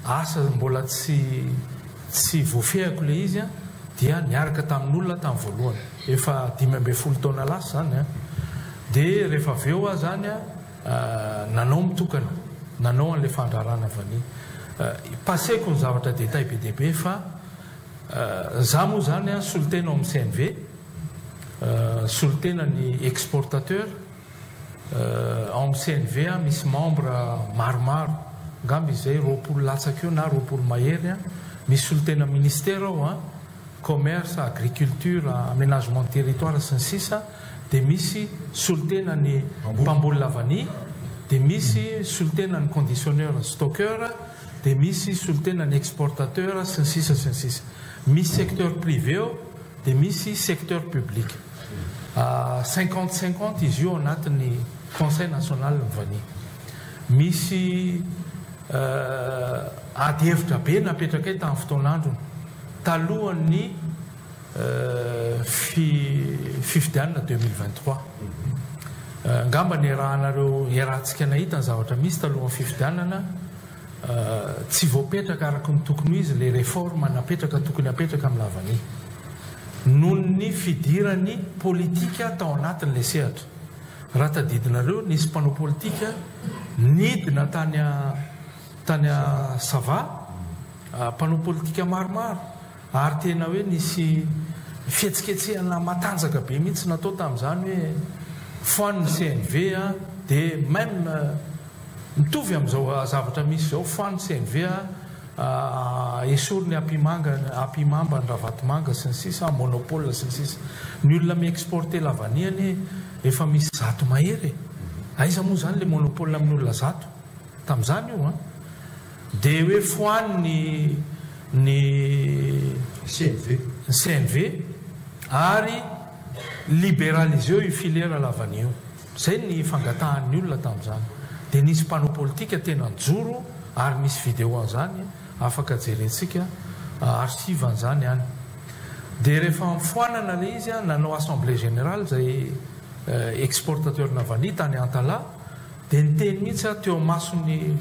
asa mbola tsy voafehako le izy dia niaraka tamin'olona tamin'ny voalohany efa 15 taona lasa zany dia rehefa avy eo zany nanao mitokana, nanao an'ilay fandrarana vania. Paseko ny zavatra détail be dia be fa za moa zany solitena amin'ny CNV, solitena ny exportateur ao amin'ny CNV misy membre maromaro ngamby izay 20 latsaka eo na 20 mahery. Misy solitena ministère ao commerce, agriculture, aménagement de territoire sy ny sisa. Dia misy solitena ny mpamboly lavania, dia misy solitena ny conditionneur stockeur, dia misy solitena ny exportateur sy ny sisa sy ny sisa. Misy secteur privé dia misy secteur public. 50-50 izy io anatin'ny Conseil national ny vania. Misy ady-hevitra be napetraka tamin'ny fotoan'androny talohan'ny fifidianana 2023. Ngamba ny rahanareo iarahantsika nahita ny zavatra misy talohan'ny fifidianana tsy voapetraka araka ny tokony izy le réforme napetraka tokony apetraka amin'ny lavania noho ny fidirany politika tao anatin'ilay sehatra. Raha tadidinareo nisy mpanao politika nidina tany Sava, mpanao politika maromaro ary tena hoe nisy fihetsiketsehana matanjaka be mihitsy natao tamin'izany hoe foan'ny CNV dia même mitovy amin'izao zavatra misy zao foan'ny CNV esoriny apimamba ny Ravatomanga sy ny sisa monopole sy ny sisa. Ny olona mi-exporter lavaniany efa misy zato mahery aiza moa zany le monopole amin'olona zato tamin'izany io a dia hoe foany ny CNV ary libéralisé io filière lavanio zay ny fangatahan'ny olona tamin'izany dia nisy mpanao politika tena njoro ary misy vidéo an'izany afaka jerentsika archive an'izany hany dia rehefa mifoanana le izy a nanao assemblée générale zay exportateur navani tany Antala dia niteny mihitsy teo masony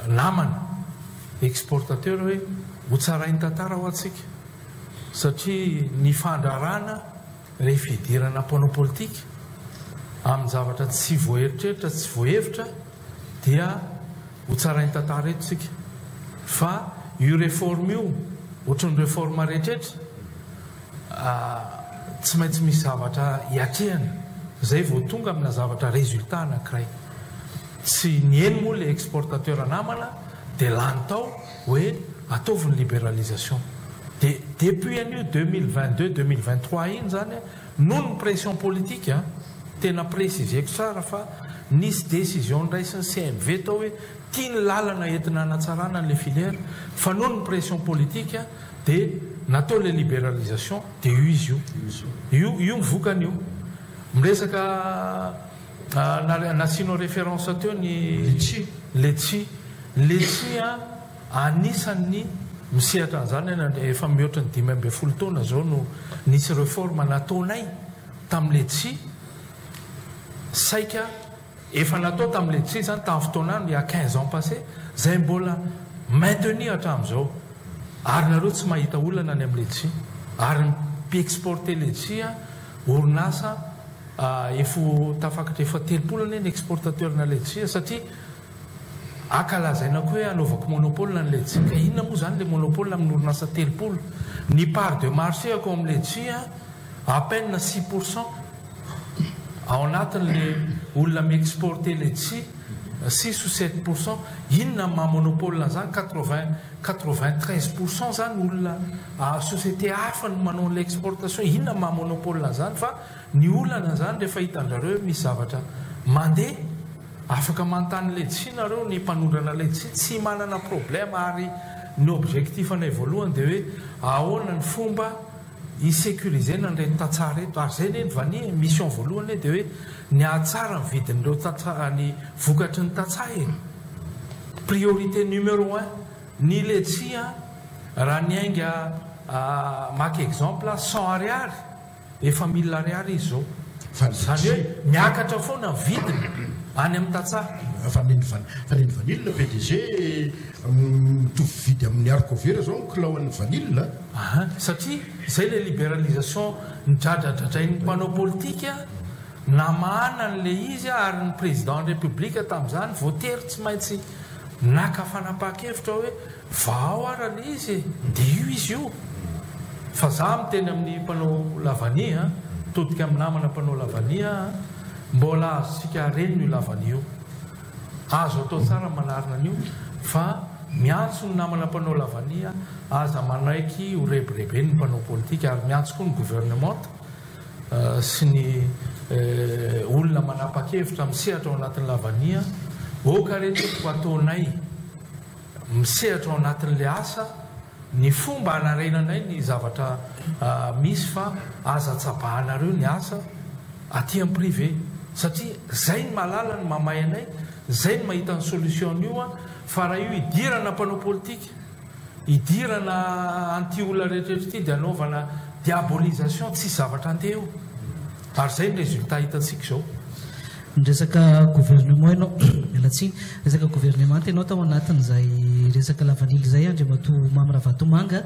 namana exportateur hoe ho tsarainy tantara ho atsika satria ny fandrarana rehefa idirana mpanao politika amin'ny zavatra tsy voaeritreritra tsy voahevitra dia ho tsarainy tantara eto tsika fa io réforme io ohatrany réforme rehetrretra tsy maintsy misy zavatra hiatrehana zay vao tonga amina zavatra résultat anankiray tsy nieny moa le exportateur namana dia lany tao hoe ataovy libéralisation dia depuis an'io 2022-2023 iny zany noho ny pression politique tena préciseko tsara fa nisy décision ndraisiny CNV tao hoe tia ny lalana entina hanatsarana n'le filière fa noho ny pression politique dia natao le libéralisation dia io izy io mivokany io miresaka nasianao référence teo ny letsi anisan'ny misehatra an'izany efa mihoatra ny 5 taona zao no nisy réforme nataonay tamin'ny letsi saika efa natao tamin'ny letsi zany tamin'ny fotoanany il y a 15 ans passé zay mbola maintenir hatramin'izao ary nareo tsy mahita olana any amin'ny letsi ary mpiexporter letsi orinasa efo tafakatra efa 30 ny exportateur na letsi satria akalazaina koa hoe anaovako monopole ny letsi ka inona moa zany le monopole amin'ny orinasa 30 ny part de marché ako amin'ny letsi à peine 6% ao anatin'le olona mi-exporter letsi 6 ou 7%, inona maha-monopole zany 93% zany olona société hafa no manao l'exportation, inona maha-monopole zany fa ny olana zany rehefa hitandrareo misy zavatra mandeha afaka mantany letsi nareo ny mpanondrana letsi tsy manana problème ary ny objectif anay voalohany dia hoe ahoana ny fomba isécurisena nireny tatsara eto ary zay ny vany mission voalohany dia hoe ny ahatsara ny vidin'ireo tatsara ny vokatry ny tatsara priorité numéro 1 ny letsi raha ny ainga maka exemple 100 ariary efa 1000 ariary izy zao zany hoe miakatra foana vidiny any amin'ny tatsara faniny vanille PDG mitovy vidy amin'ny arcovera zao mikilaoan'ny vanille satria zay le libéralisation nidradradradrain'ny mpanao politika namahana n'le izy ary ny président de république tamin'izany voatery tsy maintsy naka fanapa-kevitra hoe vao ara le izy dia io izy io fa za miteny amin'ny mpanao lavania todika amin'ny namana mpanao lavania mbola azosika reny io lavany io azo atao tsara manarina an'io fa miantso ny namana mpanao lavania aza manaiky ho rebrebe ny mpanao politika ary miantso koa ny gouvernement sy ny olona manapa-kevitra misehatra ao anatin'ny lavania oka rehetra ataonay misehatra ao anatin'le asa ny fomba hanarenanay ny zavatra misy fa aza tsabahanareo ny asa aty amin'ny privé satria zay ny malala ny mamay anay zay ny mahita ny solution io fa raha io idirana mpanao politika idirana anti-olona rehetrarehetra ty dia anaovana diabolisation tsy zavatra andeha io ary zay ny résultat hitantsika zao resaka gouvernement ianao mialatsiny resaka gouvernement ianao tao anatin'izay resaka lavanily zay andre mato mamyraha vatomanga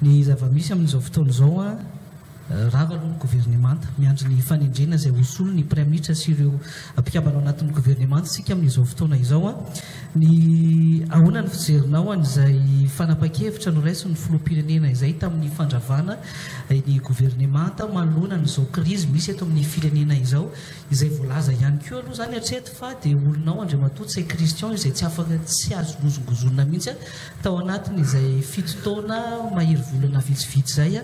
ny zava-misy amin'izao fotoana zao rava aloha ny gouvernement miandro ny fanendrena zay hosolo ny prime ministre sy ireo mpikambana ao anatin'ny gouvernement sika amin'izao fotoana izao ny ahoana ny fijerinao an'izay fanapa-kevitra no raisy ny filoham-pirenena izay tamin'ny fandravana ny gouvernement manoloana n'izao crise misy eto amin'ny firenena izao izay voalaza ihany koa aloha zany hatreto fa dia olonao andre matoa tsy christian izay tsy afaka tsy azo gozongozonina mihitsy tao anatin'izay fito taona mahery volana vitsivitsy zay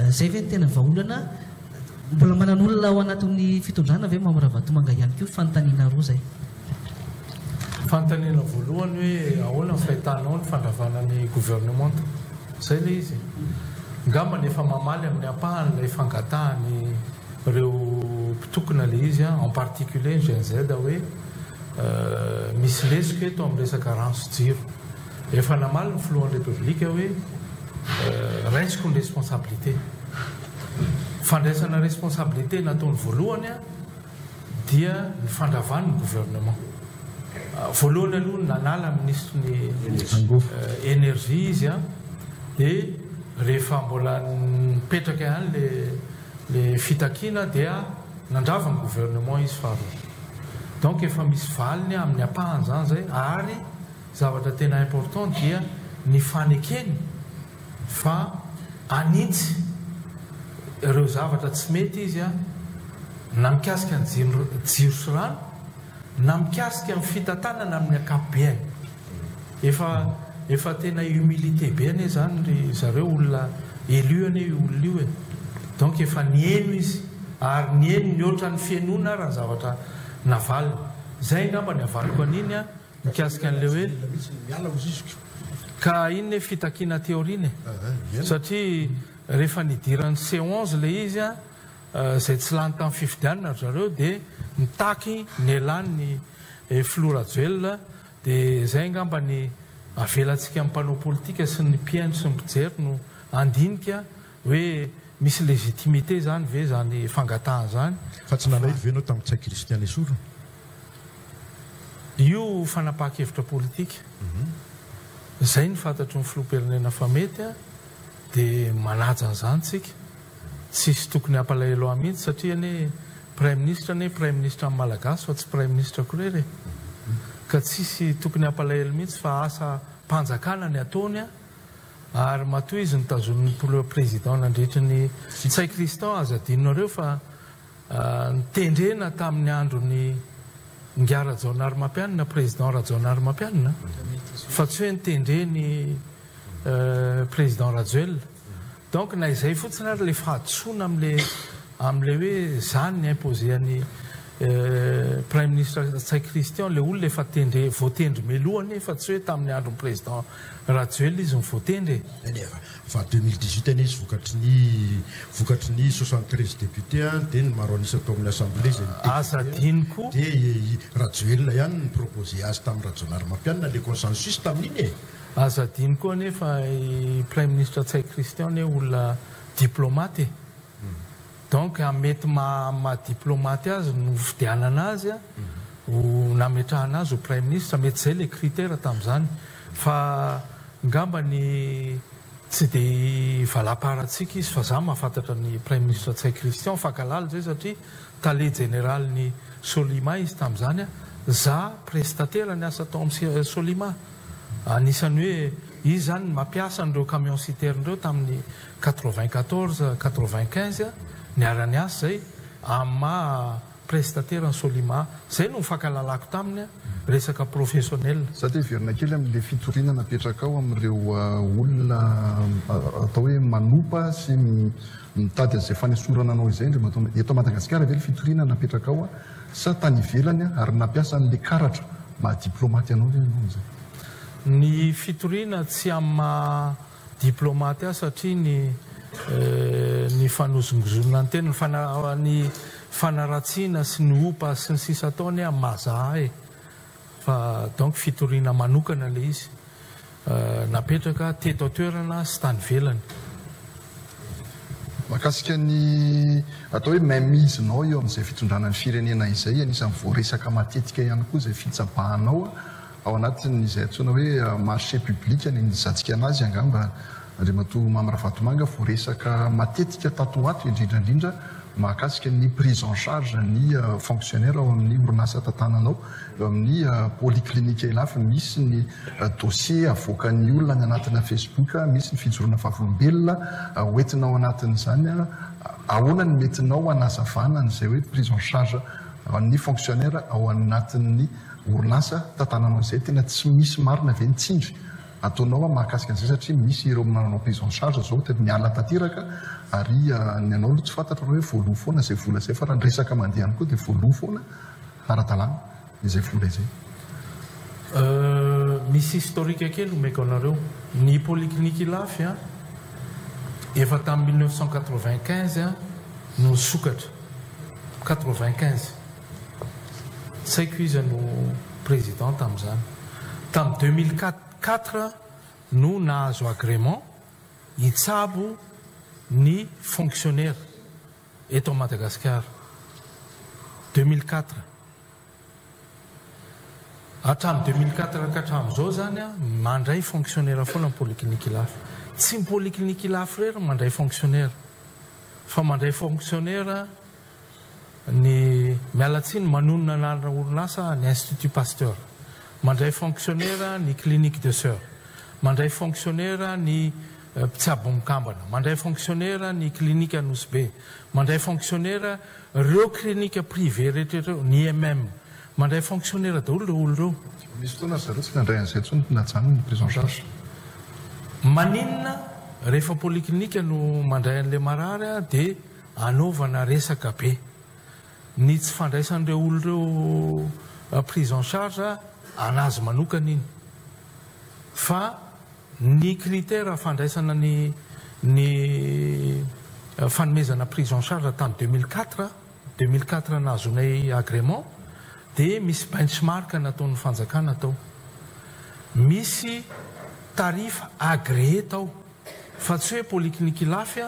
zay ve ny tena vahaolana mbola manan'olona ao anatin'ny fitondrana ve Mamoravatomanga ihany koa fanontaniana roa zay. Fanontaniana voalohany hoe ahoana ny fahitanao ny fandravana ny gouvernement zay le izy. Ngamba efa mamaly amin'ny apahany ilay fangatahany ireo mpitokona le izy en particulier ny GNZ hoe misy lesika eto amin'ny resaka ranso-jiro. Efa namaly ny filohan'ny République hoe raisiko ny responsabilité. Fandraisana responsabilité nataony voalohany dia ny fandravany ny gouvernement. Voalohany aloha nanala ministre ny énergie izy dia rehefa mbola nipetraka ihany le fitakiana dia nandrava ny gouvernement izy faharoa. Donc efa misy valiny amin'ny apahany zany zay ary zavatra tena important dia ny fanekeny fa anitsy ireo zavatra tsy mety izy na mikasika ny jiro sy rano na mikasika ny fitantanana amin'ny ankapobeny. Efa tena humilité be ane zany ry zareo olona élu ane olona io e. Donc efa nieno izy ary nieno ny oatra ny fienoana raha zavatra navaly. Zay ngamba ny avaliko an'iny mikasika an'le hoe ka iny fitakiana teorine satria rehefa nidiran'ny C11 le izy zay tsy lany tamin'ny fifidianana zareo dia nitaky ny elan'ny Florajoel dia zay ngamba ny avelantsika amin'ny mpanao politika sy ny mpiaino sy ny mpijery no andinika hoe misy légitimité zany ve zany fangatahana zany. Fa tsy nanaiky ve anao tamin'ny Tsay Christian Lesoro? Io fanapaha-kevitra politika. Zay ny fantatro ny filoham-pirenena fa mety dia manaja an'izany tsika. Tsisy tokony hampalahelo mihitsy satria ne prime ministre amin'ny malagasy fa tsy prime ministre korery. Ka tsisy tokony hampalahelo mihitsy fa asa mpanjakana ny ataony ary matoa izy nitazon'ny président nandritra ny Tsay Christian azadinareo fa nitendrena tamin'ny andron'ny Ngia Rajaonarimampianina président Rajaonarimampianina fa tsy hoe nitendreny président Rajoel. Donc na izay fotsiny ary le fahadisoana am'le hoe zany ny imposé an'ny prime ministre Tsay Christian le olona efa voatendry melohany fa tsy hoe tamin'ny andron'ny président Rajoel izy voatendry. Fa 2018 any izy vokatry ny 73 député dia ny maro anisa tao amin'ny assemblée azadiniko dia Rajoel ihany ny proposé azy tamin'ny Rajaonarimampianina le consensus tamin'iny azadiniko anefa prime ministre Tsay Christian olona diplomate. Donc mety mahadiplomate azy no fidianana azy nametrahana azy ho prime ministre mety zay le critère tamin'izany fa ngamba ny tsy dia valaparatsika izy fa za mahafantatra ny prime ministre Tsay Christian fankalala zay satria tale général ny Solima izy tamin'izany za prestataire ny asa tao amin'ny Solima. Anisany hoe izy zany mampiasa an'ireo camion citerne-reo tamin'ny 94-95 niarany asa zay amma prestataire ny Solima. Zay no mifankalalako taminy resaka professionnel. Satria verina kely amin'le fitoriana napetraka ao amin'ireo olona atao hoe manompa sy mitady an'izay fanesorana anao izay eto Madagasikara ve le fitoriana napetraka ao sa tany ivelany ary nampiasa an'le karatra mahadiplomate anao ve anao zay? Ny fitoriana tsy amma diplomate satria ny fanozongozona ny tena ny fanaratsiana sy ny opa sy ny sisa ataony mazaha fa donc fitoriana manokana le izy napetraka teto toerana sy tany velany. Makasika ny atao hoe maimizinao eo amin'izay fitondrana ny firenena izay anisan'ny voaresaka matetika ihany koa izay fitsabahanao ao anatin'izay antsoina hoe marché public ny nizatsika anazy angamba Andriamatoa Mamoravatomanga voaresaka matetika tato ato indrindrandrindra mahakasika ny prise en charge ny fonctionnaire ao amin'ny orinasa tantananao eo amin'ny polyclinique ilafa misy ny dossier avoakan'ny olona ny anatina Facebook misy ny fijoroana vavolombelona hoentinao anatin'izany ahoana ny metinao anazavana n'izay hoe prise en charge ny fonctionnaire ao anatin'ny orinasa tantananao izay tena tsy misy marina ve nitsindry ataonao mahakasika an'izay satria misy ireo manao prise en charge zao tena miala tatiraka ary ny anao aloha tsy fantatra hoe voaloha foana izay vola izay fa raha nyresaka mandeha ihany koa dia voaloha foana ara-dalàna izay vola izay. Misy historique kely omeko anareo ny polyclinique lafy a efa tamin'ny 1995 a no sokatra 95 saiko izy no président tamin'izany. Tamin'ny 2004 no nahazo agrément hitsabo ny fonctionnaire eto Madagasikara 2004 hatramin'ny 2004 ka hatramin'izao zany a mandray fonctionnaire foana ny polyclinique lafy. Tsy ny polyclinique lafy rery mandray fonctionnaire fa mandray fonctionnaire ny mialatsiny manonona anarana orinasa ny Institut Pasteur, mandray fonctionnaire ny clinique de sœur, mandray fonctionnaire ny Pitsabo Mkambana, mandray fonctionnaire ny clinique Anosbe, mandray fonctionnaire reo clinique privé rehetrareo ny IMM, mandray fonctionnaire daholo reo olo reo. Misy fotoana zareo tsy nandray an'izay tsony najanony prise en charge. Maninona rehefa polyclinique no mandray an'ilay marary dia anaovana resaka be. Ny tsy fandraisan'ireo olo reo prise en charge anazy manokana iny. Fa ny critère fandraisana ny fanomezana prise en charge tamin'ny 2004 nazonay agrément dia misy benchmark nataon'ny fanjakana tao. Misy tarif agréé tao fa tsy hoe polyclinique lafy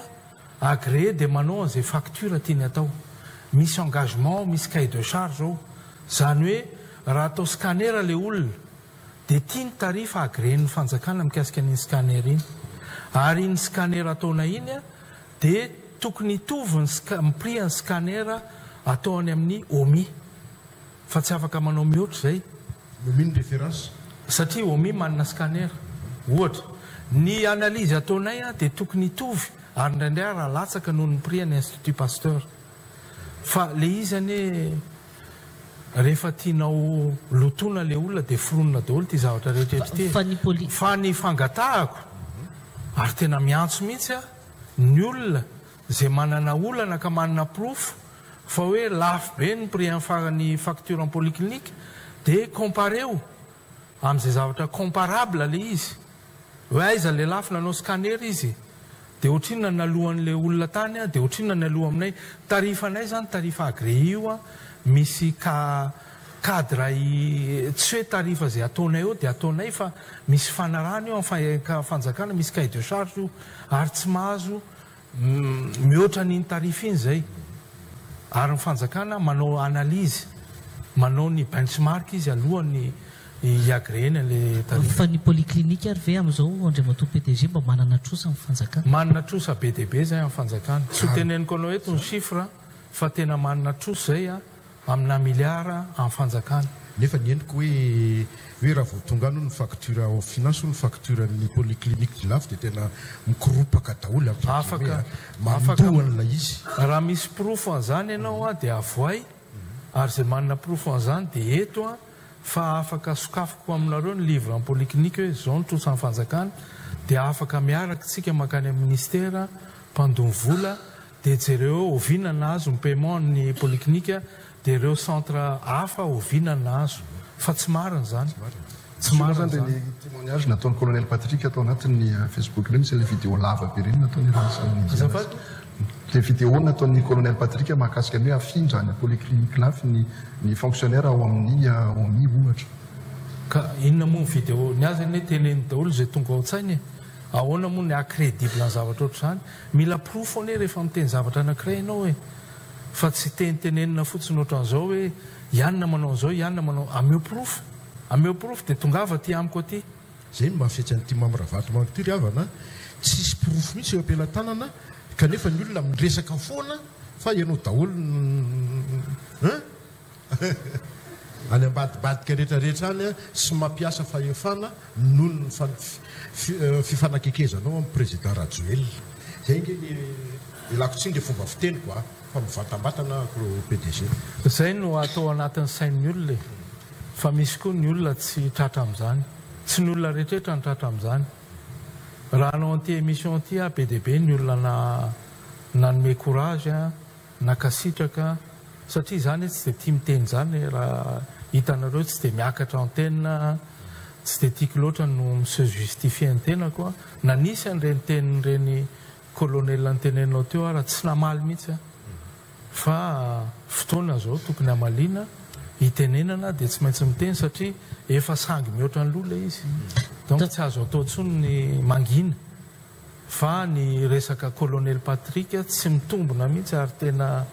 agréé dia manao an'izay facture tiany atao. Misy engagement, misy cahier de charge ao. Zany hoe raha atao scanner le olona dia tiany tarif agréen'ny fanjakana mikasika ny scanner iny. Ary ny scanner ataona iny dia tokony hitovy ny prix ny scanner ataony amin'ny OMI. Fa tsy afaka manao mihoatra izay. OMI ny référence. Satria OMI manana scanner. Ohatra, ny analyse ataonay dia tokony hitovy ary indraindray raha latsaka noho ny prix ny Institut Pasteur. Fa le izy ane rehefa tianao lotona le olona dia foronina daholo ty zavatra rehetra fa ny fangatahako ary tena miantso mihitsy ny olona zay manana olana ka manana proof fa hoe lafo be ny prix ny facture en polyclinique dia compareo amin'izay zavatra comparable le izy hoe aiza le lafo nanao scanner izy dia ohatrinona nalohan'le olona tany dia ohatrinona naloha aminay tarifanay zany tarifa agréé io misy cadre tsy hoe tarifa zay ataonay eo dia ataonay fa misy fanarany eo amin'ny fanjakana misy cahier de charge io ary tsy mahazo mihoatra n'iny tarifa iny zay ary ny fanjakana manao analyse manao ny benchmark izy alohany agréena le tarif. Fa ny polyclinique ary ve amin'izao Andriamatoa PDG mba manana trosa amin'ny fanjakana? Manana trosa be dia be zay amin'ny fanjakana. Tsy teneniko anao eto ny chiffre fa tena manana trosa zay amina miliara amin'ny fanjakana. Nefa ny endriko hoe raha vao tonga no ny facture en finance ny facture ny polyclinique de lafy dia tena mikoropaka daholo afaka mandohan'ilay izy. Raha misy proof an'izany ianao dia avoay ary zay manana proof an'izany dia eto fa afaka sokafoko aminareo ny livre en polyclinique hoe zao ny trosa amin'ny fanjakana dia afaka miaraka tsika makany amin'ny ministère mpandony vola dia jereo ovinana azo ny paiement ny polyclinique dia ireo centre hafa ovinana azo fa tsy marina zany. Tsy marina zany. Ny témoignage nataon'ny colonel Patrick atao anatin'ny Facebook ireny misy ilay vidéo lava be ireny nataony Azafady. Le vidéo nataon'ny colonel Patrick mahakasika ny hoe afindra ny polyclinique lafy ny fonctionnaire ao amin'ny ohatra. Ka inona moa ny vidéo ny azy ny teneny daholo zay tonga ao an-tsainy ahoana moa ny accrédible ny zavatra ohatr' izany mila proof ane rehefa miteny zavatra anankiray ianao hoe fa tsy tenenina fotsiny ohatran'izao hoe ianona manao an'izao ianona manao ameo proof dia tongava aty amiko aty. Zay ny mahafiatsy ny Mamravato manotiry avana tsisy proof mihitsy eo am-pelantanana kanefa ny olona miresaka foana fa ianao daholo any ambadibadika rehetrarehetra any sy mampiasa fahefana noho ny fifanakekezanao amin'ny président Rajoelina. Zay nge ilako tsiny le fomba fiteniko fa mivatambatana PDG. Zay no atao anatin'ny sain'ny olona fa misy koa ny olona tsy tratra amin'izany tsy ny olona rehetrarehetra nitratra amin'izany raha anao an'ity émission ty be dia be ny olona nanome courage nakasitraka satria izany tsy dia tia miteny izany raha hitanareo tsy dia miakatra antenne tsy dia tiako loatra no mise justifie ny tenako nanisy an'ireny tenin'ireny colonel nytenenao teo raha tsy namaly mihitsy fa fotoana zao tokony hamaliana hitenenana dia tsy maintsy miteny satria efa sangy mihoatra ny loha le izy donc tsy azo atao ntsony ny mangina fa ny resaka colonel Patrick tsy mitombona mihitsy ary tena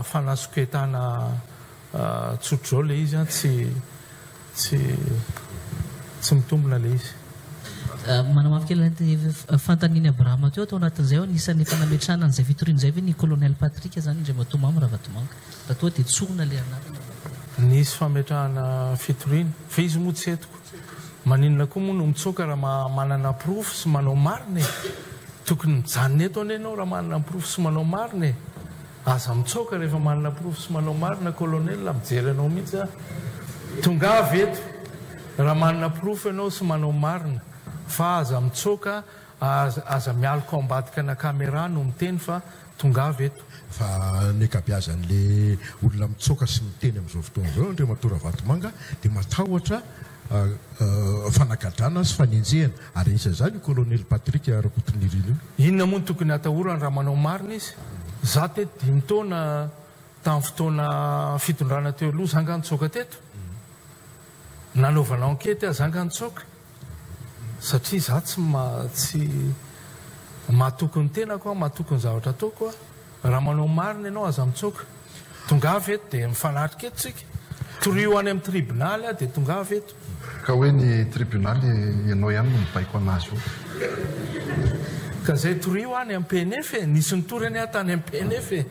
fanasoketana tsotra zao le izy tsy mitombona le izy manamafy kely fantaniny Abrahama teo atao anatin'izay anisan'ny efa nametrahana an'izay fitorian'izay ve ny colonel Patrick zany indray matomamo raha vatomanga raha toa dia tsona le anatiny nisy fametrahana fitoriana fa izy moa tsy etiko maninona koa moa no mitsoka raha manana proof sy manao marina tokony mijanona eto any ianao raha manana proof sy manao marina aza mitsoka rehefa manana proof sy manao marina colonel mijery anao mihitsy tonga avy eto raha manana proof ianao sy manao marina fa aza mitsoka aza mialoko ambadika na caméra no miteny fa tonga avy eto fa ny kabiazan'le olona mitsoka sy miteny amin'izao fotoana zao ndre matora vatomanga dia matahotra fanagadrana sy fanenjehana ary isa zany io colonel Patrick arakotonirino inona moa no tokony atahorana raha manao marina izy za teto 5 taona tamin'ny fotoana fitondrana teo aloha zanga nitsoka teto nanaovana enquête zanga nitsoka satria za tsy mahatoky ny tenako mahatoky ny zavatra ataoko raha manao marina ianao aza mitsoka tonga avy eto dia mifanatrika eto tsika torio any amin'ny tribonaly dia tonga avy eto ka hoe ny tribonaly ianao ihany no mibaiko anazy io ka zay torio any amin'ny PNF nisy nitory any tany amin'ny PNF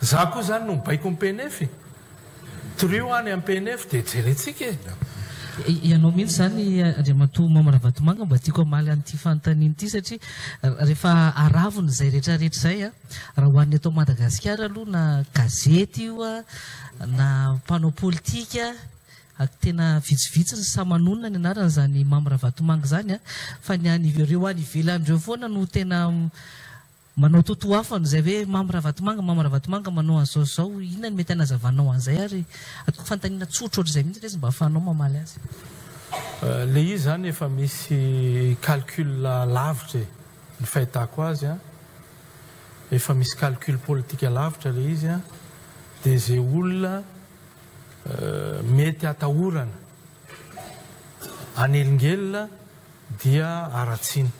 za koa zany no mibaiko amin'ny PNF torio any amin'ny PNF dia jerentsika ianao mihitsy zany Andriamatoa Mama Ravatomanga mba tiako amaly an'ity fanontaniana ity satria rehefa aravony zay rehetrarehetra zay raha hoan'ny atao Madagasikara aloha na gazety io na mpanao politika tena vitsivitsy ny samanonina ny anarana zany Mama Ravatomanga zany fa ny an'ireo any ivelan'ireo foana no tena manao toto hafa zay hoe Mama Ravatomanga manao an'izao inona ny mety anazavanao an'izay ary atoko fanontaniana tsotra ohatr'izay mihitsy rezy mba ahafahanao mamaly azy le izy zany efa misy calcul lavitra ny fahitako azy efa misy calcul politika lavitra le izy dia zay olona mety atahorana anelingelina dia aratsiny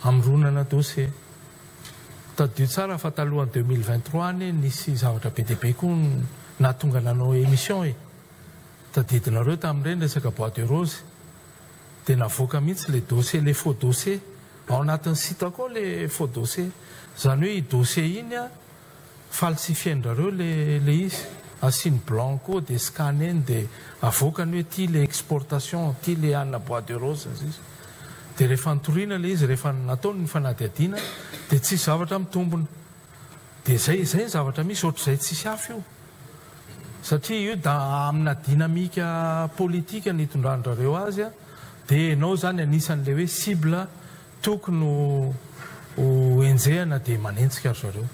amronana dossier tadio tsara fa talohany 2023 any nisy zavatra be dia be koa nahatonga nanao émission tadidinareo tamin'ireny resaka bois de rose dia navoaka mihitsy le dossier le faux dossier ao anatin'ny site koa le faux dossier zany hoe dossier iny falsifiendrareo le izy asiny blanco dia scanene dia avoakany hoe ty le exportation ty le anina bois de rose izy dia rehefa nitoriana le izy rehefa nataony ny fanadiadiana dia tsisy zavatra mitombona dia zay ny zavatra misy ohatr'izay tsisy afy io satria io da amina dinamika politika ny hitondrandrareo azy dia ianao zany anisan'le hoe cible tokony ho enjehana dia manentsika ry zareo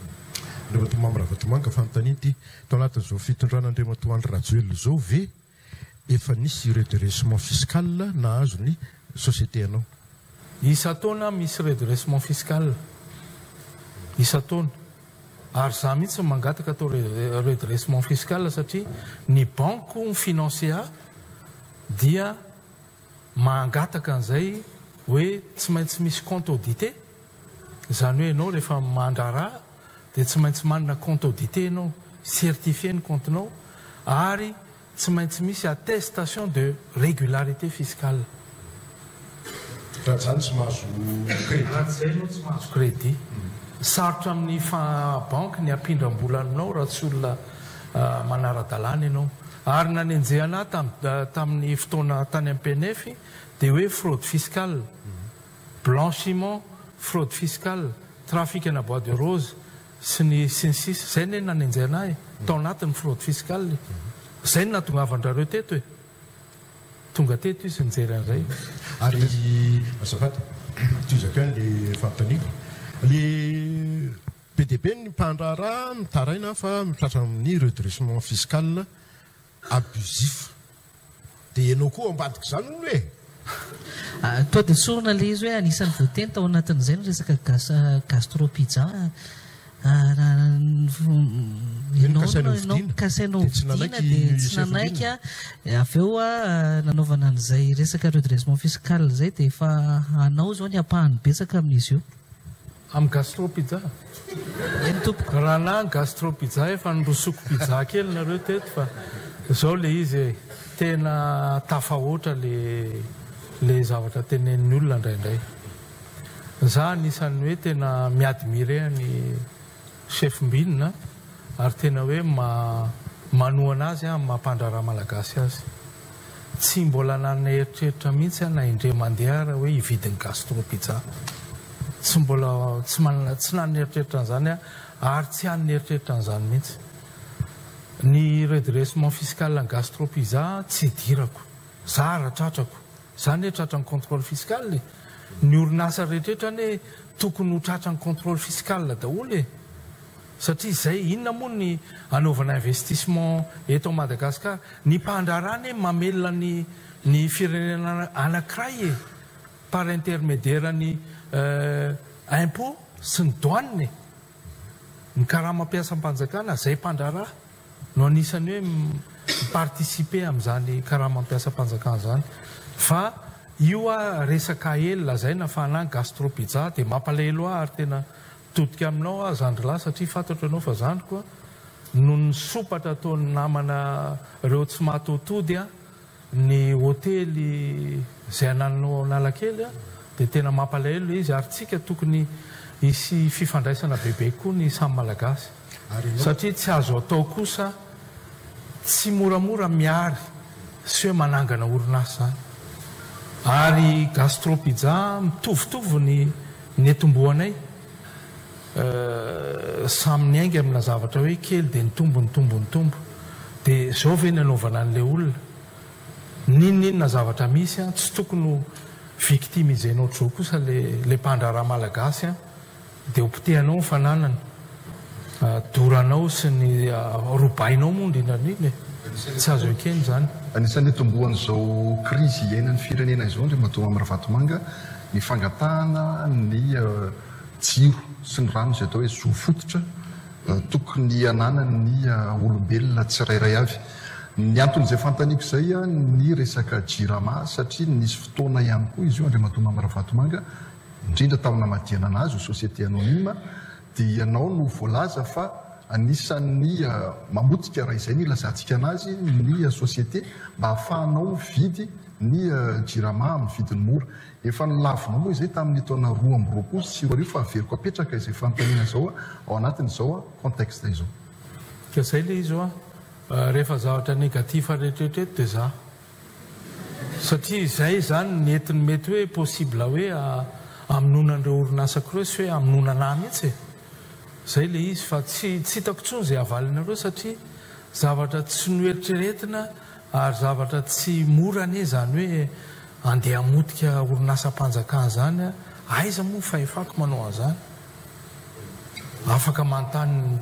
Andriamatoa Mama Ravatomanga fanontaniana ity tao anatin'izao fitondrana Andriamatoa Andry Rajoelina zao ve efa nisy redressement fiscal na azo ny société anao isa taona misy redressement fiscal isa taona ary za mihitsy mangataka atao redressement fiscal satria ny banque financier dia mangataka an'izay hoe tsy maintsy misy compte audité zany hoe ianao rehefa mandrara dia tsy maintsy manana compte audité ianao certifié ny comptenao ary tsy maintsy misy attestation de régularité fiscale raha zany tsy mahazo crédit sarotra amin'ny banque ny ampindram-bola aminao raha tsy olona manara-dalàna ianao ary nanenjehana tamin'ny fotoana tany amin'ny PNF dia hoe fraude fiscale blanchiment fraude fiscale trafic na bois de rose sy ny sisa zay ny nanenjehana tao anatin'ny fraude fiscale zay ny nahatongavandrareo teto tonga teto izy nijery an'izay ary azafady tozaka ny le fampaniko le PDB ny mpandrara mitaraina fa mitratra amin'ny redressement fiscal abusif dia ianao koa ambadika izany olo hoe toa dia sorona le izy hoe anisan'ny voateny tao anatin'izay ny resaka gastropizza kasainao vidiana dia tsy nanaiky avy eo nanaovana an'izay resaka redressement fiscal zay dia efa anao zao ny ampahany betsaka amin'izy io amin'ny gastropizza eny tompoko raha na gastropizza efa nirosoko pizza kely nareo teto fa zao le izy tena tafahoatra le zavatra tenen'ny olona indraindray za anisan'ny hoe tena miadmire ny chef mbinina ary tena hoe manoana azy mampandrara malagasy azy tsy mbola nanana eritreritra mihitsy na indre mandeha raha hoe hividiny gastropizza tsy mbola tsy nanana eritreritra an'izany ary tsy hanana eritreritra an'izany mihitsy ny redressement fiscal ny gastropizza tsy dirako za ratratrako zany hoe tratra ny contrôle fiscal ny orinasa rehetrrehetra ny tokony ho tratra ny contrôle fiscal daholo satria izay inona moa ny anaovana investissement eto Madagasikara ny mpandrarany mamelona ny firenena anankiray par intermédiaire ny impôt sy ny douane ny karaha mampiasa mpanjakana zay mpandrara no anisany hoe participer amin'izany karaha mampiasa mpanjakana zany fa io resaka ela lazaina fa na gastropizza dia mampalahelo ary tena todika aminao zandrilahy satria fantatro ianao fa zandriko no ny sopatra ataony namana reo tsy mahatotody ny hotely zay ananao analakely dia tena mampalahelo izy ary tsika tokony isy fifandraisana bebe koa ny samy malagasy satria tsy azo atao kosa tsy moramora miary sy hoe manangana orinasa zany ary gastropizza mitovitovy ny etomboanay samy ny aingy amina zavatra hoe kely dia nitombo dia zao ve ny anaovana an'ilay olona ninninona zavatra misy tsy tokony victimisenao zao kosa le mpandrara malagasy dia hopitehanao nyfananana doranao sy ny robainao moa ndrindrandrindra tsy azo ekeny zany anisan'ny tombohan'izao krizy iainan'ny firenena izao ndre mahatonga amin'ny Ravatomanga ny fangatahana ny jiro sy ny rano izay atao hoe zofototra tokony ananany olombelona tsirairay avy ny anton'izay fantaniko izay ny resaka jirama satria nisy fotoana ihany koa izy io andre mahatonga amin'ny Ravatomanga indrindra tamina madiana anazy ho société anonyme dia ianao no voalaza fa anisan'ny mamotika raha izay ny lazantsika anazy ny société mba hahafahanao vidy ny jirama amin'ny vidiny mora efa nilavinao moa izay tamin'ny taona 2020 sy 2020 fa averiko apetraka izay fanontaniana izao ao anatin'izao contexte izao ka zay le izy rehefa zavatra negatif rehetrrehetra dia za satria izay zany netiny mety hoe possible hoe aminonan'ireo orinasako reo sy hoe aminonana mihitsy zay le izy fa tsy hitako tsony izay avalinareo satria zavatra tsy noeritreretina ary zavatra tsy morane zany hoe andeha hamotika orinasa mpanjakana zany aiza moa fahefako manao an'izany afaka manontany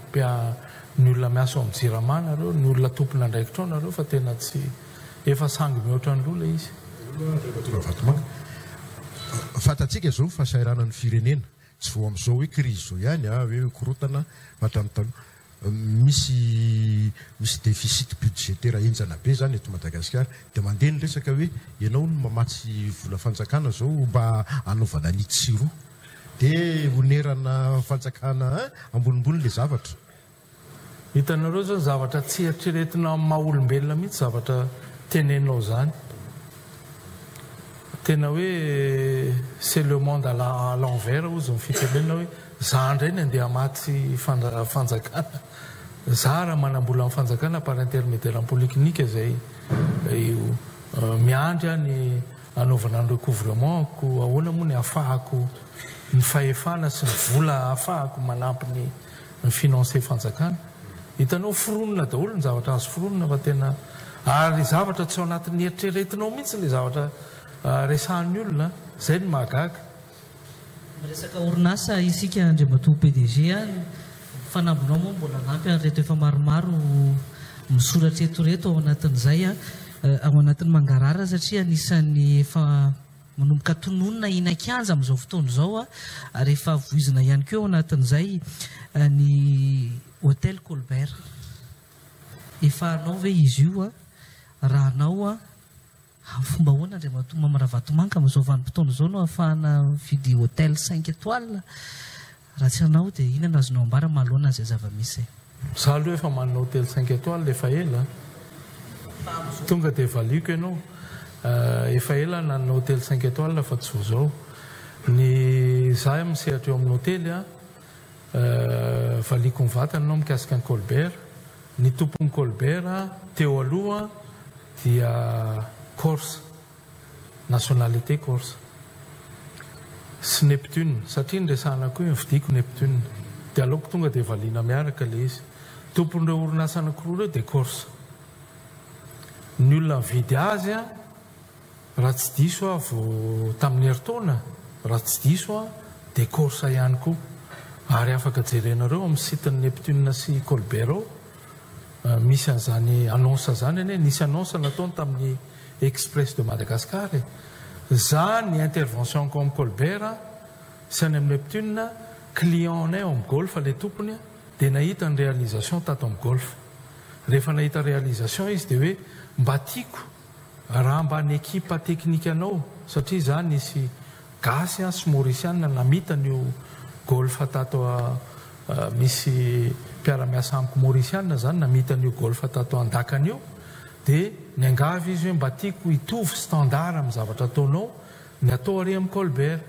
ny olona miasa ao amin'ny jirama nareo ny olona tompona ndraikitrao nareo fa tena tsy efa sangy mihoatra ny lola izy fantatsika zao fahasairana ny firenena tsy vo amin'izao hoe krizy zao ihany hoe korotana fatranotaloha misy déficit budgétaire enjana be zany eto Madagasikara dia mandeha ny resaka hoe ianao no mamatsy vola fanjakana zao mba anaovana ny tsiro dia onerana fanjakana ambonimbony le zavatra hitanareo zao zavatra tsy eritreretina maha olombelona mihitsy zavatra tenenao zany tena hoe c'est le monde à l'envers ozy ny fitenena hoe za ndray ny andeha maty fanjakana za raha manambola amin'ny fanjakana par intermédiaire en polyclinique zay miandry ny anaovana ny recouvrement-ko ahoana moa ny ahafahako ny fahefana sy ny vola ahafahako manampy ny financer fanjakana hitanao foronona daholo ny zavatra azo foronona fa tena ary zavatra tsy ao anatin'ny eritreretinao mihitsy le zavatra resahan'ny olona zay ny mahagaga resaka orinasa isika Andriamatoa PDG fanambonao moa mbola nampy reto efa maromaro misoratra eto ao anatin'izay ao anatin'ny mangarara satria anisan'ny efa manomboka tononona inan-kianja amin'izao fotoana izao rehefa voizina ihany koa ao anatin'izay ny hôtel Colbert efa anao ve izy io raha anao fomba hoana Andriamatoa Mamaravatomanga amin'izao vanim-potoana izao no ahafahana vidy hôtel 5 étoiles raha tsy anao dia inona azonao ambara mahaloana izay zava-misy za aloha efa manana hôtel 5 étoiles efa ela tonga dia valiko ianao efa ela nanana hôtel 5 étoiles fa tsy ho zao ny za misehatra eo amin'ny hôtely valiko ny vatana anao mikasika ny Colbert ny tompon'ny Colbert teo aloha dia Corse nationalité Corse sy Neptune satria nyresahana koa nividiko Neptune dia aleoko tonga dia valiana miaraka le izy tompon'ireo orinasa anankiroa ireo dia Corse ny olona mividy azy raha tsy diso vao tamin'ny heritaona raha tsy diso dia Corse ihany koa ary afaka jerenareo amin'ny sitiny Neptune sy Colbert misy an'izany annonce zany ane nisy annonce nataony tamin'ny Express de Madagascar za ny intervention ko amin'ny Colbert sy any amin'ny Neptune client nay amin'ny golf le tompony dia nahita ny réalisation tato amin'ny golf rehefa nahita réalisation izy dia hoe mba tiako raha mba ny équipe technique anao satria za nisy gasy sy mauriciana namitanyio golf tato misy mpiara-miasa amiko mauriciana zany namitanyio golf tato andakany io dia ny angavy izy hoe mba tiako hitovy standard amin'ny zavatra ataonao ny atao ary amin'ny Colbert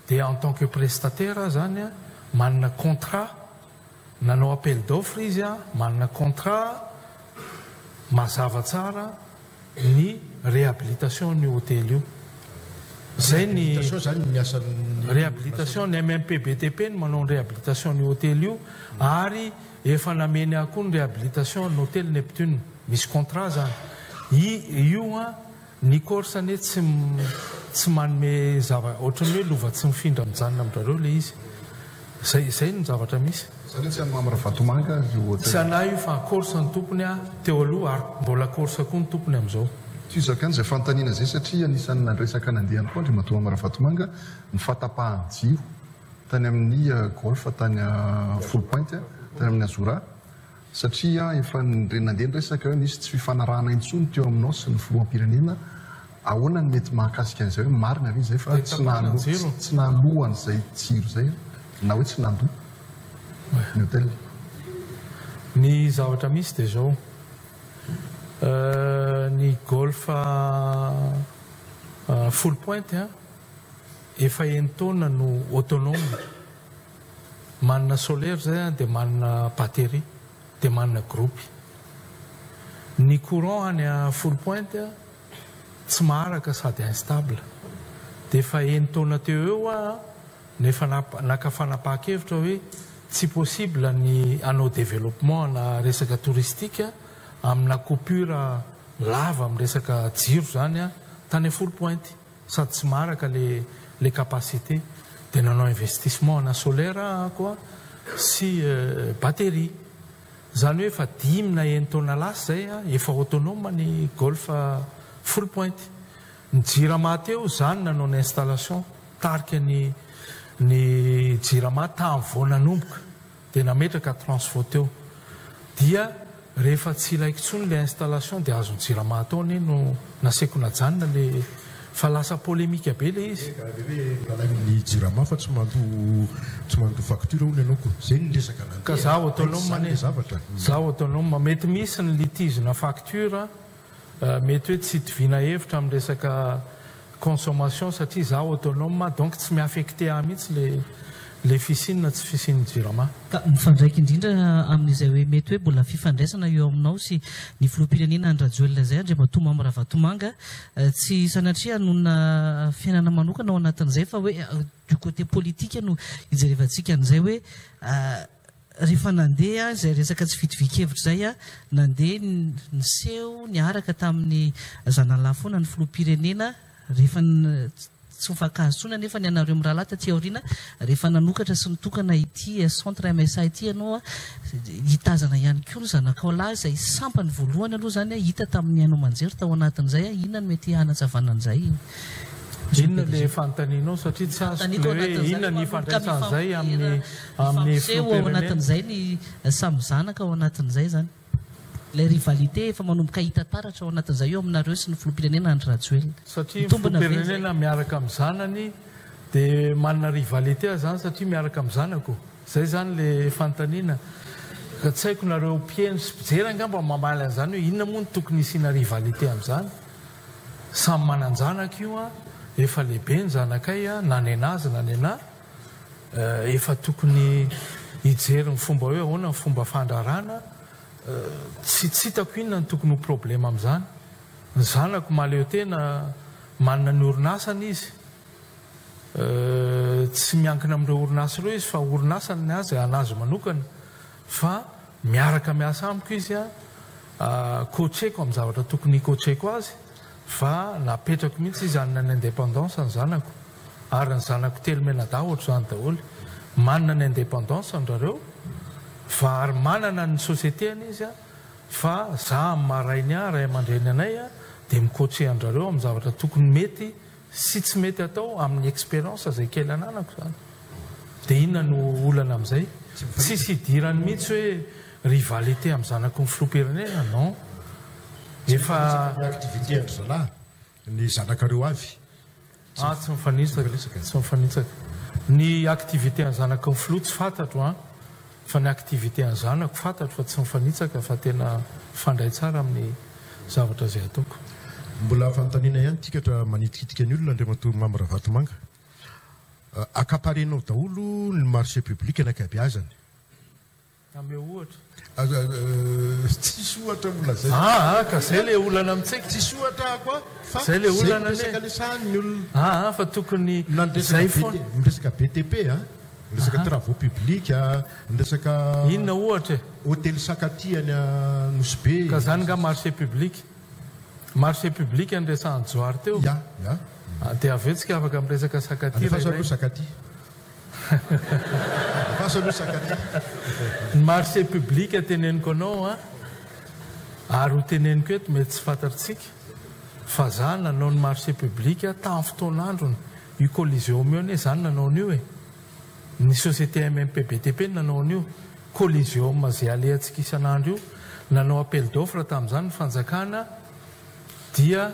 dia en tant que prestataire zany manana contrat nanao appel d'offre izy manana contrat mazava tsara ny réhabilitation ny hôtely io zay ny réhabilitation ny MMP BTP ny manao ny réhabilitation ny hôtely io ary efa nameny akoa ny réhabilitation ny hôtely Neptune misy contrat zany io ny Corse ane tsy manome ohatrany hoe lova tsy mifindra mijanona amin'rareo le izy zay ny zavatra misy tsy Mamaravatomanga tsy anahy io fa Corse ny tompony teo aloha ary mbola Corse koa ny tompony amin'izao tsy izakany izay fanontaniana zay satria anisan'ny nandresaka nandehany koa Andriamatoa Mamaravatomanga ny fatapahan-jiro tany amin'ny golf tany Full Point tany amin'ny Azora satria efa nandeha nyresaka hoe nisy tsy fifanarahana intsony teo aminao sy ny filoham-pirenena ahoana ny mety mahakasika an'izay hoe marina ary zay fa tsy nahalohan'izay tsiro zay na hoe tsy nandoa ny hôtel ny zavatra misy dia zao ny golf Full Point efa enitaona no autonome manana solaire zay dia manana batterie dia manana groupe ny courant any Full Point tsy maharaka sady instable dia efa enitaona teo eo nefa nakafanapahakevitra hoe tsy possible ny anao développement na resaka touristique amina coupure lava amin'ny resaka jiro zany tany Full Point sady tsy maharaka le capacité dia nanao investissement na solaire koa sy batterie zany hoe efa 10 na enitaona lasa zay efa autonome ny golf Full Point ny jirama teo zany nanao ny installation tarika ny jirama tamin'ny vao nanomboka dia nametraka transfo teo dia rehefa tsy ilaiko tsony le installation dia azony jirama taony no naseiko najanona le fa lasa polémika be le izy ny jirama fa tsy mando facture ony anao zay ny resaka ka zaho autonome zaho autonome mety misy ny litige na facture mety hoe tsy tovina hevitra amin'ny resaka consommation satria zaho autonome donc tsy miaffecté mihitsy le fisine tsy fisiny jirama ka mifandraiky indrindra amin'izay hoe mety hoe mbola fifandraisana eo aminao sy ny filoham-pirenena andrajoelona zay Andriamatoa Mamaravatomanga tsy sanatria nona fiainana manokana ao anatin'izay fa hoe du côté politique no ijerevantsika an'izay hoe rehefa nandeha zay resaka tsy fitovikevitra zay a nandeha ny seho niaraka tamin'ny zanalahy foana ny filoham-pirenena rehefa tsy mifakahazo tsona nefa ny anareo am'raha lahy taty aoriana rehefa nanokatra sy nitokana ity centre MSA ity ianao hitazana ihany koa ny zanakao lahy zay sampany voalohany aloha zany hita tamin'ny ainao manjery tao anatin'izay inona no mety hanatsavanan'izay inona le fanontanianao satria tsy azoko hoe inona ny ifandraisan'izay amin'ny ao anatin'izay ny samy zanaka ao anatin'izay zany le rivalité efa manomboka hita taratra ao anatin'izay eo aminareo sy ny filoham-pirenena Andry Rajoelina satria filoham-pirenena miaraka amin'ny zanany dia manana rivalité zany satria miaraka amin'ny zanako zay zany le fanontaniana ka tsy haiko nareo mpieno sy mpijery angamba mamaly an'izany hoe inona moa ny tokony isiana rivalité amin'izany samy manan-janaka io a efa lehibe ny zanakay a nany anazy nany anahy efa tokony hijery ny fomba hoe ahoana ny fomba fandrarana tsy hitako inona ny tokony ho problema amin'izany ny zanako maleo tena manana ny orinasany izy tsy miankina amin'ireo orinasa ireo izy fa orinasany ny azy anazy manokana fa miaraka miasa amiko izy a coacheko amin'ny zavatra tokony coacheko azy fa napetrako mihitsy izy anana ny indépendance ny zanako ary ny zanako telo menada ohatr' zany daholo manana ny indépendance andrareo fa ary manana ny sociétény izy a fa za marainy a ray aman-dreny anay a dia mikoache andrareo amin'ny zavatra tokony mety sy tsy mety atao amin'ny expérience zay kely ananako zany dia inona no olana amin'izay tsisy hidirany mihitsy hoe rivalité amin'ny zanako ny filoham-pirenena non efa activité andry zalahy ny zanakareo avy tsy mifanitsaka ny activité ny zanako ny filoha tsy fantatro fa ny activité ny zanako fantatro fa tsy mifanitsaka fa tena fandray tsara amin'ny zavatra zay ataoko mbola fanontaniana ihany tikatra manitikitika ny olona andriamato mamy Ravatomanka akaparenao daholo ny marché public anakabeazany ame ohatra tsisy ohatra mbola zay ka zay le olana amintsika tsisy ohatra koa fa zay le olana resaka lesahany ny olona fa tokony zay foana miresaka BTP miresaka travaux publics miresaka inona ohatra hôtel Sakatiany Nosbe ka zany nga marché public andresahany Joary teo dia avetsika afaka miresaka Sakati Sakati ny marché public teneniko anao ary ho teneniko eto mety tsy fantatritsika fa za nanao ny marché public tamin'ny fotoan'androny io Coliseum io ne zany nanao an'io ny société MMP BTP nanao an'io Coliseum zay alehantsika isan'andro io nanao appel d'offre tamin'izany ny fanjakana dia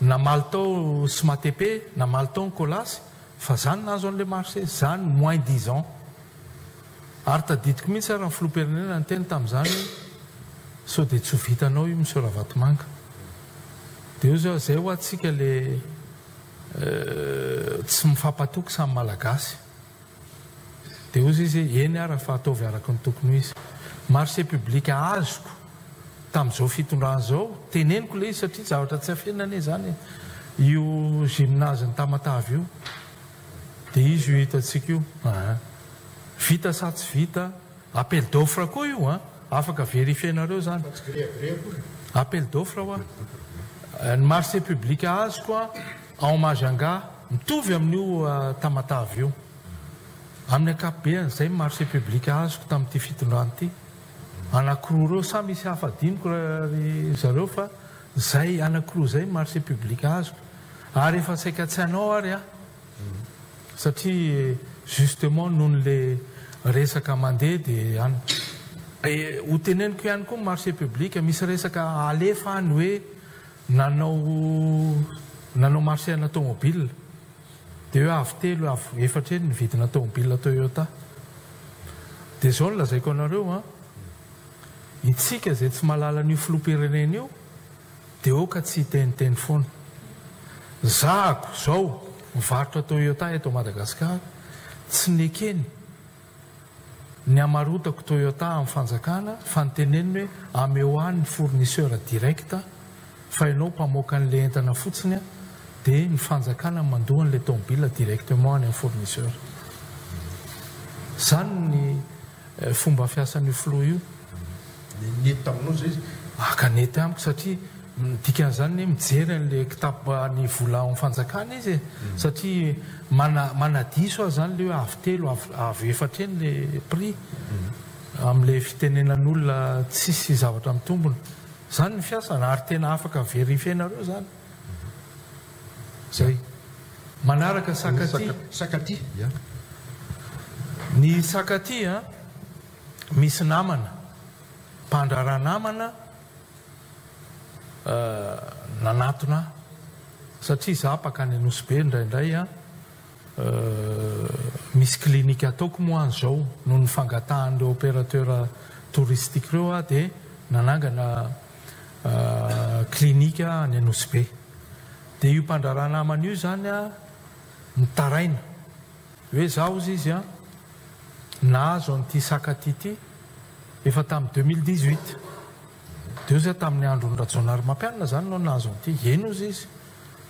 namaly tao SMATP namaly tao ny Colasy fa zany nazo an'le marché zany moins 10 ans ary tadidiko mihitsy ary ny filoham-pirenena ny teny tamin'izany sao dia tsy ho vitanao io monsieur Ravatomanka dia io zao zay ho atsika le tsy mifampatoky samy malagasy dia io izy eny ara fa ataovy araka ny tokony izy marché public azoko tamin'izao fitondrana zao teneniko le izy satria zavatra tsy afenane zany io gymnase ny Tamatavy io dia izy io hitatsika io vita sa tsy vita appel d'offre koa io afaka vérifienareo zany appel d'offre ny marché public azoko en Majanga mitovy amin'io Tamatavy io amin'ny ankapobeny zay marché public azoko tamin'ity fitondrana ity anankiroa reo sa misy hafadiniko zareo fa zay anankiroa zay marché public azoko ary efa saika tsy anao ary satria justement noho le resaka mandeha dia ho teneniko ihany koa marché public misy resaka alefa any hoe nanao marché ana tomobile dia hoe avy telo efatra eny ny vidina tomobile Toyota dia zao no lazaiko anareo itsika zay tsy mahalala n'io filoham-pirenena io dia oka tsy hiteniteny foana zahako zao mivarotra Toyota eto Madagasikara tsy nekeny ny amarotako Toyota amin'ny fanjakana fa nyteneniny hoe ameo any ny fournisseur directa fa ianao mpamoaka an'le entana fotsiny dia ny fanjakana mandoha an'le tomobile directement any amin'ny fournisseur Zany ny fomba fiasan'io flow io. Nety taminao zay izy? Kanety amiko satria dikan'izany mijery an'le kitapo-ny vola ao fanjakana izy satria manadiso azy zany le hoe avy telo avy efatra eny le prix amin'le fitenenan'olona tsisy zavatra mitombona. Zany ny fiasana ary tena afaka verifienareo zany. Zay. Manaraka sakaty. Sakaty, ya. Ny sakaty misy namana, mpandrara namana nanatona satria za pakany Anosy indraindray misy klinika ataoko moa an'izao noho ny fangatahan'ireo opérateur touristique ireo dia nanangana klinika any Anosy. Dia io mpandrara namana io zany mitaraina hoe zaho izy nahazo an'ity sakaty ity efa tamin'ny 2018. Dia zay tamin'ny andron'ny Rajonary Mampianina zany no nahazo an'ity. Eno izy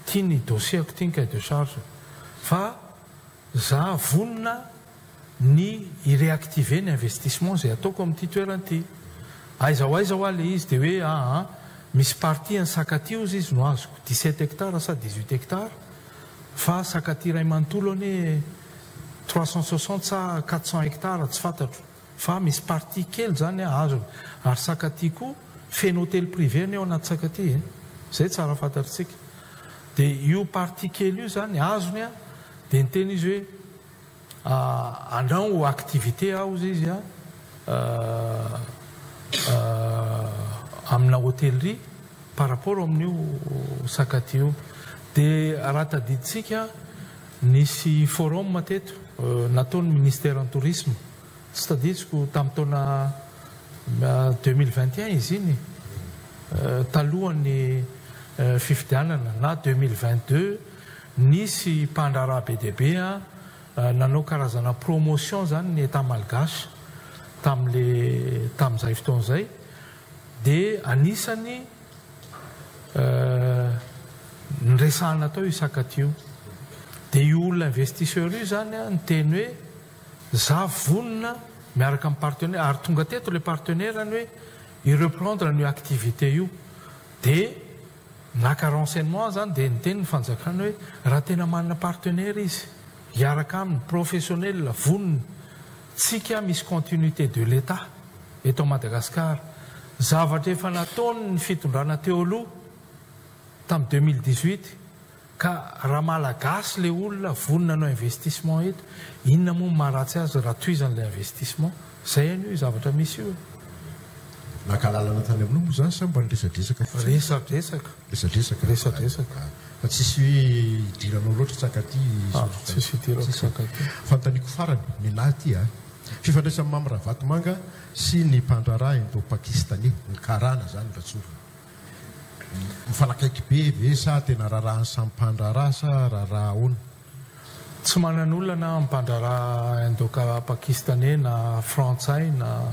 tia ny dossier-ko tia ny cahier de charge fa za vonona ny iréactiver ny investissement zay ataoko amin'ity toerana-ty. Aiza ho le izy dia hoe misy partie ny sakaty io izy no azoko 17 hectares sa 18 hectares fa sakaty iray manontolo ane 360 sa 400 hectares tsy fantatro fa misy partie kely zany azo ary sakaty koa feno hôtely privé eo anaty sakaty zay tsara fantatritsika. Dia io partie kely io zany azony dia nyteny izy hoe anao activité aho izy amina hôtellerie par rapport amin'io sakaty io. Dia raha tadiditsika nisy forum mateto nataon'ny ministère en tourisme tsy tadiditsiko tamin'ny taona 2021 izy iny talohan'ny fifidianana na 2022 nisy mpandrara be dia be nanao karazana promotion zany ny état malgasy tamin'izay fotoan'izay. Dia anisany nyresahana tao io sakaty io. Dia io olona investisseur io zany ny teny hoe za vonona miaraka amin'ny partenaire ary tonga teto le partenaire ny hoe ireprendre ny activité io. Dia naka renseignement zany dia nyteny ny fanjakana hoe raha tena manana partenaire izy hiaraka aminy professionnel vonona tsika misy continuité de l'État eto Madagasikara. Zavatra efa nataony ny fitondrana teo aloha tamin'ny 2018 ka raha malagasy le olona vonona anao investissement eto inona moa maharatsy azy raha toizan'ilay investissement zay an'io zavatra misy io. Nakalalana tany aminao moa zany sa mba niresadresaka? Resadresaka. Fa tsisy hoe idiranao loatra sakaty. Tsisy idirako sakaty. Fantaniako farany ninahy ty fifandraisan'ny Mamy Ravatomanga sy ny mpandrara indo pakistanais ny karana zany ratsoro. Mifanakaiky be ve sa tena raharaha samy mpandrara sa raharaha ahoana? Tsy manan'olona na mpandrara indo pakistanais na frantsay na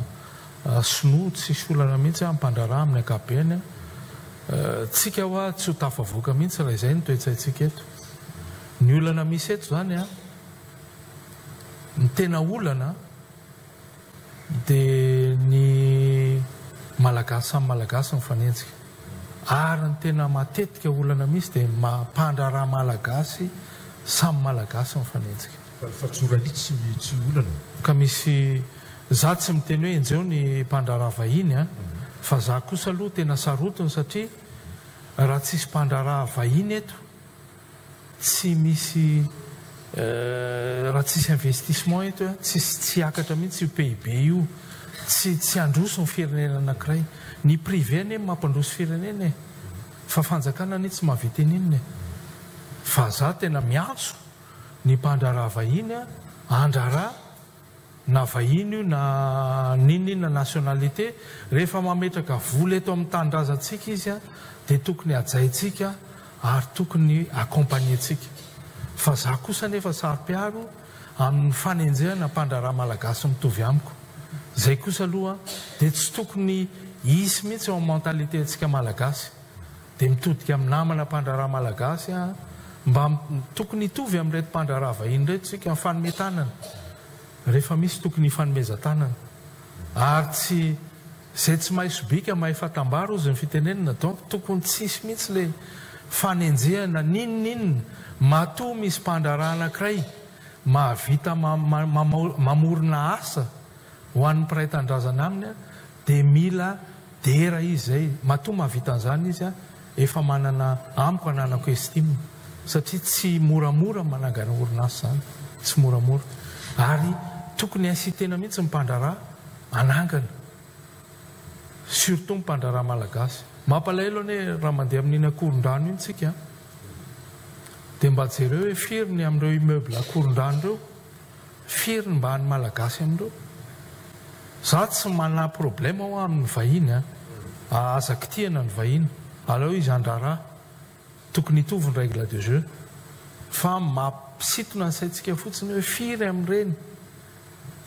sinoa tsisy olana mihitsy mpandrara amin'ny ankapobeny. Tsika hoa tsy ho tafavoaka mihitsy raha izay ny toetsaintsika eto. Ny olana misy eto zany ny tena olana dia ny malagasy samy malagasy mifanenjika ary ny tena matetika olana misy dia mpandrara malagasy samy malagasy mifanenjika. Fa tsorali tsy olana ka misy za tsy miteny hoe enjeo ny mpandrara vahiny fa za kosa aloha tena sarotiny satria raha tsisy mpandrara vahiny eto tsy misy raha tsisy investissement eto tsy akatra mihitsy io PIB io tsy androso ny firenena anankiray. Ny privé ane mampandroso firenena fa fanjakana ane tsy mahavita ninny fa za tena miantso ny mpandrara vahiny andrara na vahiny io na ninina nationalité rehefa mametraka vola eto amin'ny tandrazantsika izy dia tokony ajaintsika ary tokony accompagnentsika. Fa za kosa nefa sary-piaro amin'ny fanenjehana mpandrara malagasy mitovy amiko. Zay kosa aloha dia tsy tokony isy mihitsy ao amin'ny mentalité antsika malagasy dia mitodika amin'ny namana mpandrara malagasy mba tokony hitovy amin'reto mpandrara vahiny reto tsika amin'ny fanometanana. rehefa misy tokony hifanomezan-tanana ary zay tsy mahay sobika mahay fatambaro izy ny fitenenina donc tokony tsisy mihitsy le fanenjehana ninonninona matoa misy mpandrara anankiray mahavita mamorona asa ho an'ny mpiray tandrazana aminy dia mila dera izy zay matoa mahavita an'izany izy efa manana amiko ananako estime satria tsy moramora manangana orinasa zany tsy moramora ary tokony asitena mihitsy mpandrara anangana surtout mpandrara malagasy mampalahelo ane raha mandeha amin'iny akoron-drano iny tsika dia mba jereo hoe firiny amin'ireo immeuble akoron-drano ireo firiny mba any malagasy amin'ireo za tsy mana problème ao amin'ny vahiny azaka tiana ny vahiny aleo izy andrara tokony hitovy ny règle de jeu fa mampisitona ny saintsika fotsiny hoe firy amin'ireny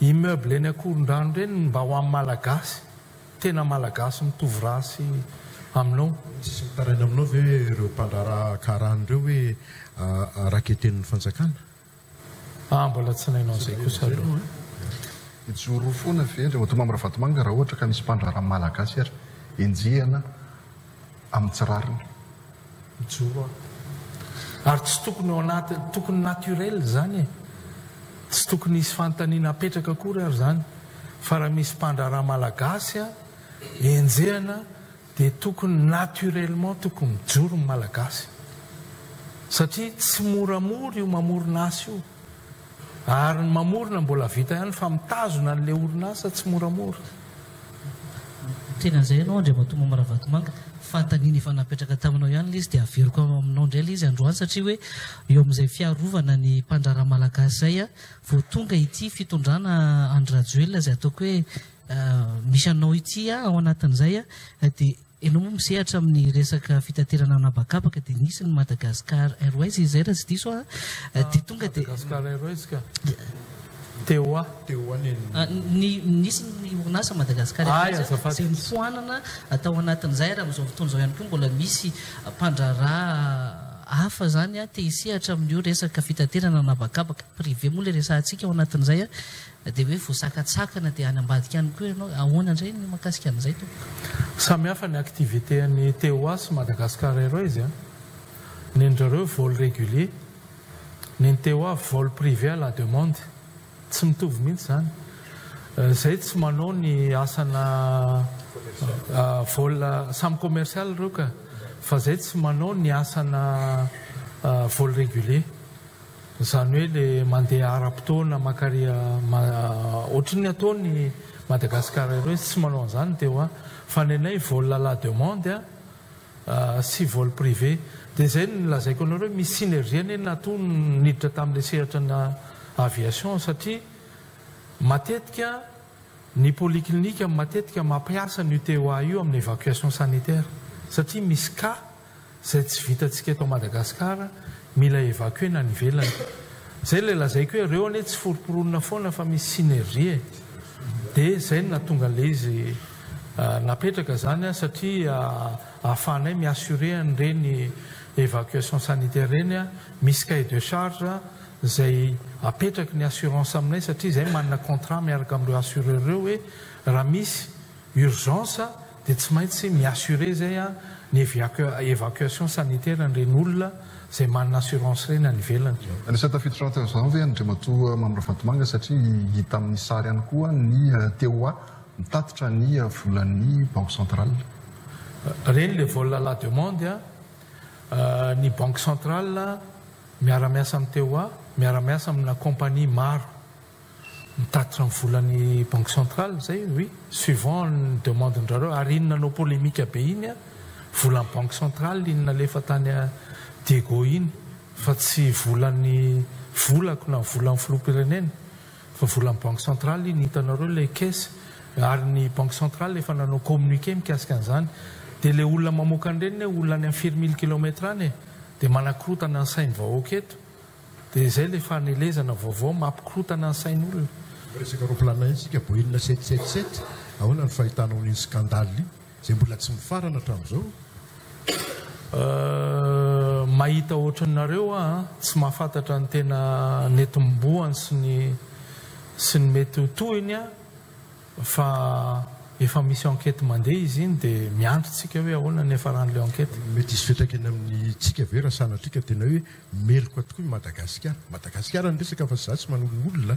immeuble eny akoron-drano ireny mba ho amin'ny malagasy tena malagasy mitovy rasy aminao tsisy mitaraina aminao ve ireo mpandrara karan'ireo hoe raketen'ny fanjakana mbola tsy nainao an'izay kosa aloha ijoro foana vendry mato mamra vatomanga raha ohatra ka misy mpandrara malagasy ary enjehana amin'ny tsirariny mijoro ary tsy tokony ao anaty tokony naturel zany tsy tokony isy fanontaniana apetraka akory ary zany fa raha misy mpandrara malagasy enjehana dia tokony naturellement tokony mijoro ny malagasy satria tsy moramora io mamorona asa io ary ny mamorona mbola vita ihany fa mitazona n'le orinasa tsy moramora tena zay ianao andre matomba maravatomanga fantaniana efa napetraka taminao ihany izy dia averiko aminao indray le izy androany satria hoe eo amin'izay fiarovana ny mpandrara malagasy zay vao tonga ity fitondrana andrajoelona zay ataoko hoe misy anao ity ao anatin'izay dia ianao moa misehatra amin'ny resaka fitaterana nabakabaka dia nisy ny Madagascar Airways izay raha tsy diso dia tonga dia Madagascar Airways ka TOA nisy ny orinasa Madagascar zay mifoanana atao anatin'izay raha amin'izao fotoana izao ihany koa mbola misy mpandrara hafa zany te hisehatra amin'io resaka fitaterana nabakabaka privé moa le resantsika ao anatin'izay dia hoe voasakatsakana dia any ambadika ihany koa ianao ahoana indray ny makasika an'izay to samy hafa ny activité ny TOA sy Madagascar Airways ny andrareo vol régulier ny TOA vol privé à la demande tsy mitovy mihitsy zany zay tsy manao ny asana vol samy commercial reo ka fa zay tsy manao ny asana vol régulier zany hoe le mandeha ara-potoana makaria ohatrany ataony Madagascar Airways tsy manao an'izany teo fa ny anay vol à la demande sy vol privé dia zay nolazaiko anareo misy synergie ane natoa niditra tamin'le sehatra na aviation satria matetika ny polyclinique matetika mampiasa ny TOA io amin'ny évacuation sanitaire satria misy cas zay tsy vitantsika eto Madagascar mila évacuer na nivelany zay le lazaiko hoe reo ane tsy foroporonina foana fa misy synergie dia zay natonga le izy napetraka zany satria ahafahanay miassurer an'ireny évacuation sanitaire reny misy cahier de charge zay apetraky ny assurance aminay satria zay manana contrat miaraka amin'ireo assureur reo hoe raha misy urgence dia tsy maintsy miassurer zay ny évacuation sanitaire an'ireny olona zay manana assurance reny anivelany anisany tafiditra zao ve andrimatoa mamra vatomanga satria hita amin'ny sary ihany koa ny TOA mitatitra ny volan'ny banque centrale reny le vol à la demande ny banque centrale miara-miasa amin'ny TOA miara-miasa amina compagnie maro mitatitra ny volan'ny banque centrale zay oui suivant ny demande ndrareo ary inona anao polémique be iny volan'ny banque centrale inona lefa tany Diego iny fa tsy volan'ny volako na volan'ny filoham-pirenena fa volan'ny banque centrale iny hitanareo le caisse ary ny banque centrale efa nanao communiqué mikasika an'izany dia le olona mamoaka an'ireny olona any amin'ny 4000 km any dia manakorotana ny sainy vahoaka eto dia zay le fanelezana vaovao mampikorotana ny sain'olona resaka roplanina isika Boeing 777 ahoana ny fahitanao ny scandale iny zay mbola tsy mifarana hatramin'izao mahita ohatranareo tsy mahafantatra ny tena netim-boany sy ny mety hotohiny a fa efa misy enquête mandeha izy iny dia miandrotsika hoe ahoana ny efa ran'ilay enquête. Mety izy fetrakeny amin'ny tsika vera sanatrika tena hoe meloka tokoa i Madagasikara. Madagasikara ny resaka fa sy zatsy manolona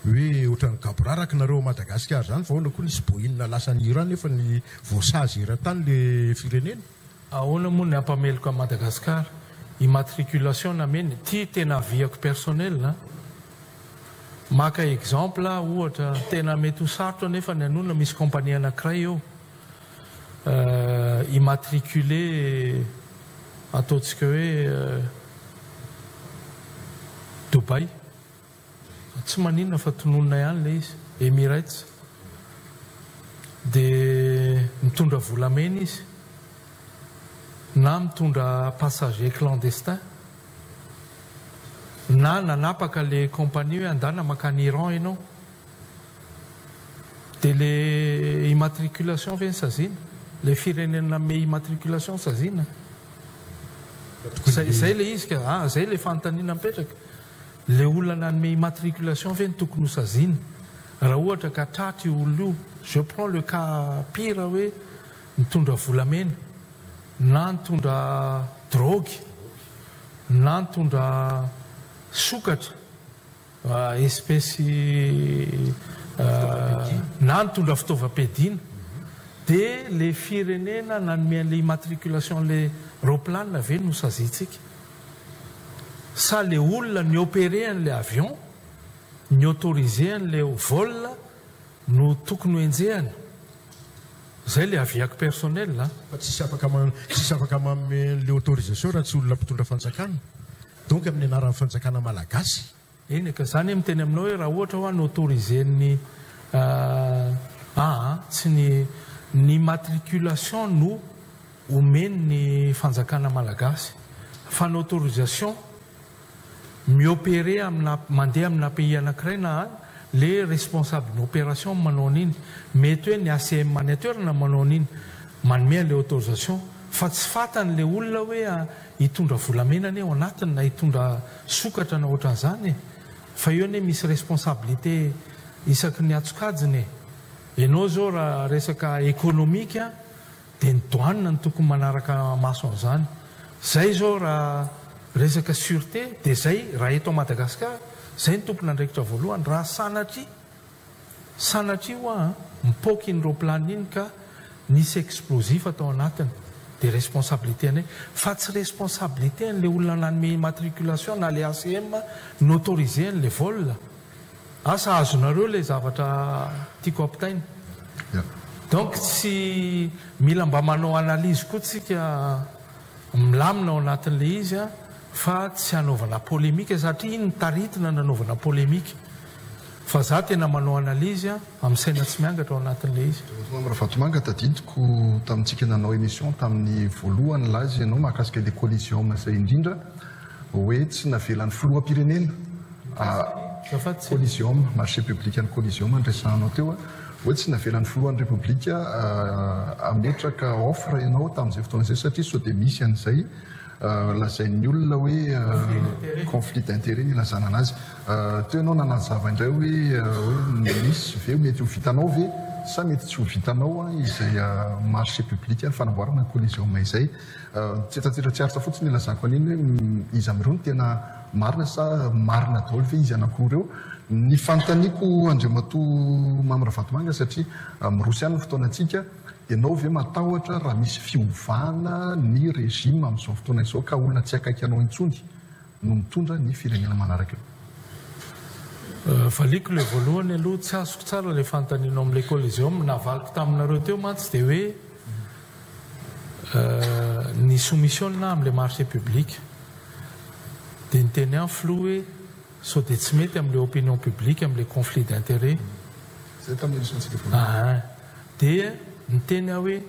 hoe ohatrany gaboraraka nareo Madagasikara zany fa ahoana koa nisy boinina lasany Iran nefa ny voasazy eran-tany le firenena. Ahoana moa ny ampameloka a Madagasikara immatriculation nameny ty tena viako personnel na maka exemple ohatra tena mety ho sarotra nefa ny anona misy compagnie anankiray eo immatriculé ataontsika hoe Dubai tsy maninona fa tononona ihany le izy Emirates dia mitondra volamena izy na mitondra passager clandestin na nanapaka le compagnie hoe andana makany Iran ianao dia le immatriculation ve ny sazina le firenena me immatriculation sazina zay le izy ka zay le fanontaniana mipetraka le olona nanome immatriculation ve ny tokony ho sazina raha ohatra ka tratry olona io je prends le cas pire hoe mitondra volamena na nitondra drogue na nitondra sokatra espèce na nitondra fitaovam-piadiana dia le firenena nanome an'le immatriculation le roplanina ve no sazitsika sa le olona ny opéré an'le avion ny autorisé an'le vol no tokony ho enjehana zay le aviako personnel fa tsisy afaka manome le autorisation raha tsy olona mpitondra fanjakana donc amin'ny anaran'ny fanjakana malagasy eny ka zany miteny aminao hoe raha ohatra ho any autorisé ny tsy ny matriculation no omeny ny fanjakana malagasy fa ny autorisation miopéré mandeha amina pays anankiray na le responsable d'opération manao an'iny mety hoe ny ACM manetoerana manao an'iny manome an'le autorisation fa tsy fantan'le olona hoe hitondra volamena ny ao anatiny na hitondra sokatra na ohatran'izany fa eo ny misy responsabilité isaky ny atsokajiny ianao zao raha resaka économique dia ny douane ny tokony manaraka maso an'izany zay zao raha resaka sûreté dia zay raha eto Madagasikara zay ny tompona andraikitra voalohany raha sanatria ho mipoky ny roplanina iny ka nisy explosif atao anatiny dia responsabilité anay fa tsy responsabilité an'le olona nanome immatriculation na le ACM n'autorisé an'le vol asa azonareo le zavatra tiako ampitaina donc tsy mila mba manao analyse koa tsika milamina ao anatin'le izy fa tsy hanaovana polémique satria iny taritina nanaovana polémique fa za tena manao analyse amin'ny saina tsy miangatra ao anatin'le izy. Raha Vatomanga tadidiko tamintsika nanao émission tamin'ny voalohany lazy ianao mahakasika le coliseum zay indrindra hoe tsy navelan'ny filoham-pirenena coliseum marché public ny coliseum andresanao teo hoe tsy navelan'ny filohan'ny république ametraka offre ianao tamin'izay fotoana izay satria sao dia misy an'izay lazain'ny olona hoe conflit d'intérêt ilazana anazy teo ianao nanazava indray hoe misy ve mety ho vitanao ve sa mety tsy ho vitanao izay marché public ny fanamboarana coliseum izay tsetratsetratsyaritra fotsiny ilazako an'iny hoe izy amin'ireo no tena marina sa marina daholo ve izy anankireo ny fanontaniako Andriamatoa Mamy Ravatomanga satria mirosy ihany ny fotoanantsika ianao ve matahotra raha misy fiovana ny régime amin'izao fotoana izao ka olona tsy akaiky anao intsony no mitondra ny firenena manaraka eo valiko le voalohany aloha tsy azoko tsara le fanontanianao amin'le coliseum navaliko taminareo teo mantsy dia hoe ny soumission na amin'le marché public dia nyteny any flou hoe sao dia tsy mety amin'le opinion publique amin'le conflit d'intérêt zay tamin'ny émissiontsika dia nyteny hoe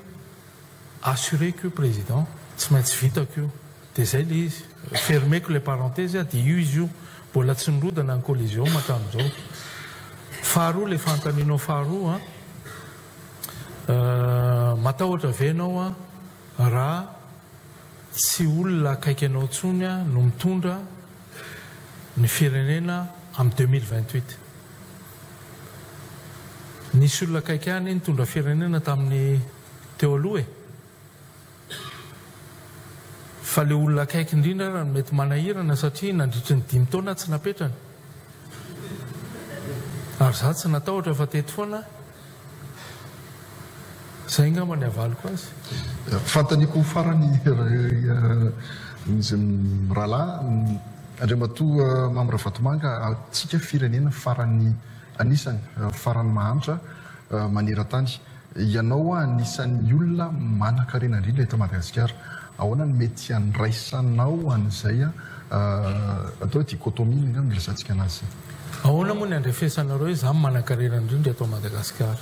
assuré que président tsy maintsy vitako io dia zay le izy fermeko le parenthèse dia io izy io mbola tsy nirodana ny coliseum hatramin'izao faharoa le fanontanianao faharoa matahotra ve ianao raha tsy olona akaiky anao ntsony no mitondra ny firenena amin'ny 2028 nisy olona kaiky any nitondra firenena tamin'ny teo aloha e. Fa le olona kaiky indrindra raha mety manahirana satria nandritry ny 5 taona tsy napetrany. Ary za tsy natahotra fa teto foana. Zay ngamba ny avaliko azy. Fantaniko farany izy rahalahy Andriamatoa Mamy Ravatomanga atsika firenena farany anisany farany mahantra maneran-tany. Ianao anisan'ny olona manan-karena indrindra eto Madagasikara. Ahoana ny mety andraisanao an'izay atao dichotomie ngamba miresantsika anazy. Ahoana moa ny andrefesanareo hoe za manan-karena indrindra eto Madagasikara.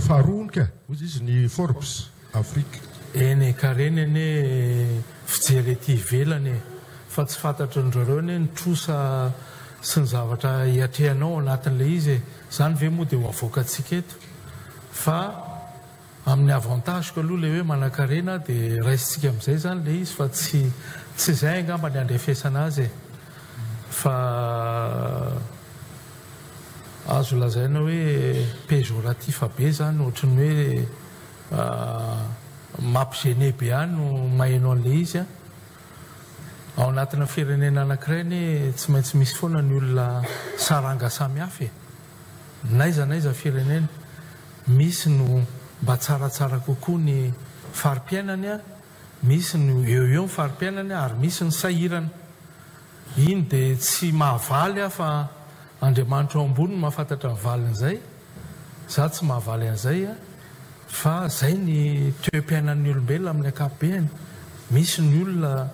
Faharoa ozy izy ny Forbes Afrique. Eny karena ene fijery ety ivelany fa tsy fantatry ndrareo ny trosa sy ny zavatra hiatrehanao anatin'le izy. Zany ve moa dia ho avoakantsika eto. Fa amin'ny avantageko aloha le hoe manan-karena dia raisitsika amin'izay zany le izy fa tsy izay angamba ny andrefesana azy e. Fa azo lazaina hoe péjoratif be zany ohatran'ny hoe mampigene be any no maheno an'le izy a. Ao anatina firenena anankiray ny tsy maintsy misy foana ny olona saranga samihafa e. Naiza firenena misy no mba tsaratsara kokoa ny fari-piainany a, misy no eo ny fari-piainany ary misy ny sahirana. Iny dia tsy mahavaly fa Andriamanitra ao ambony no mahafantatra ny valin'izay. Za tsy mahavaly an'izay a, fa zay ny toe-piainan'ny olombelona amin'ny ankapobeny. Misy ny olona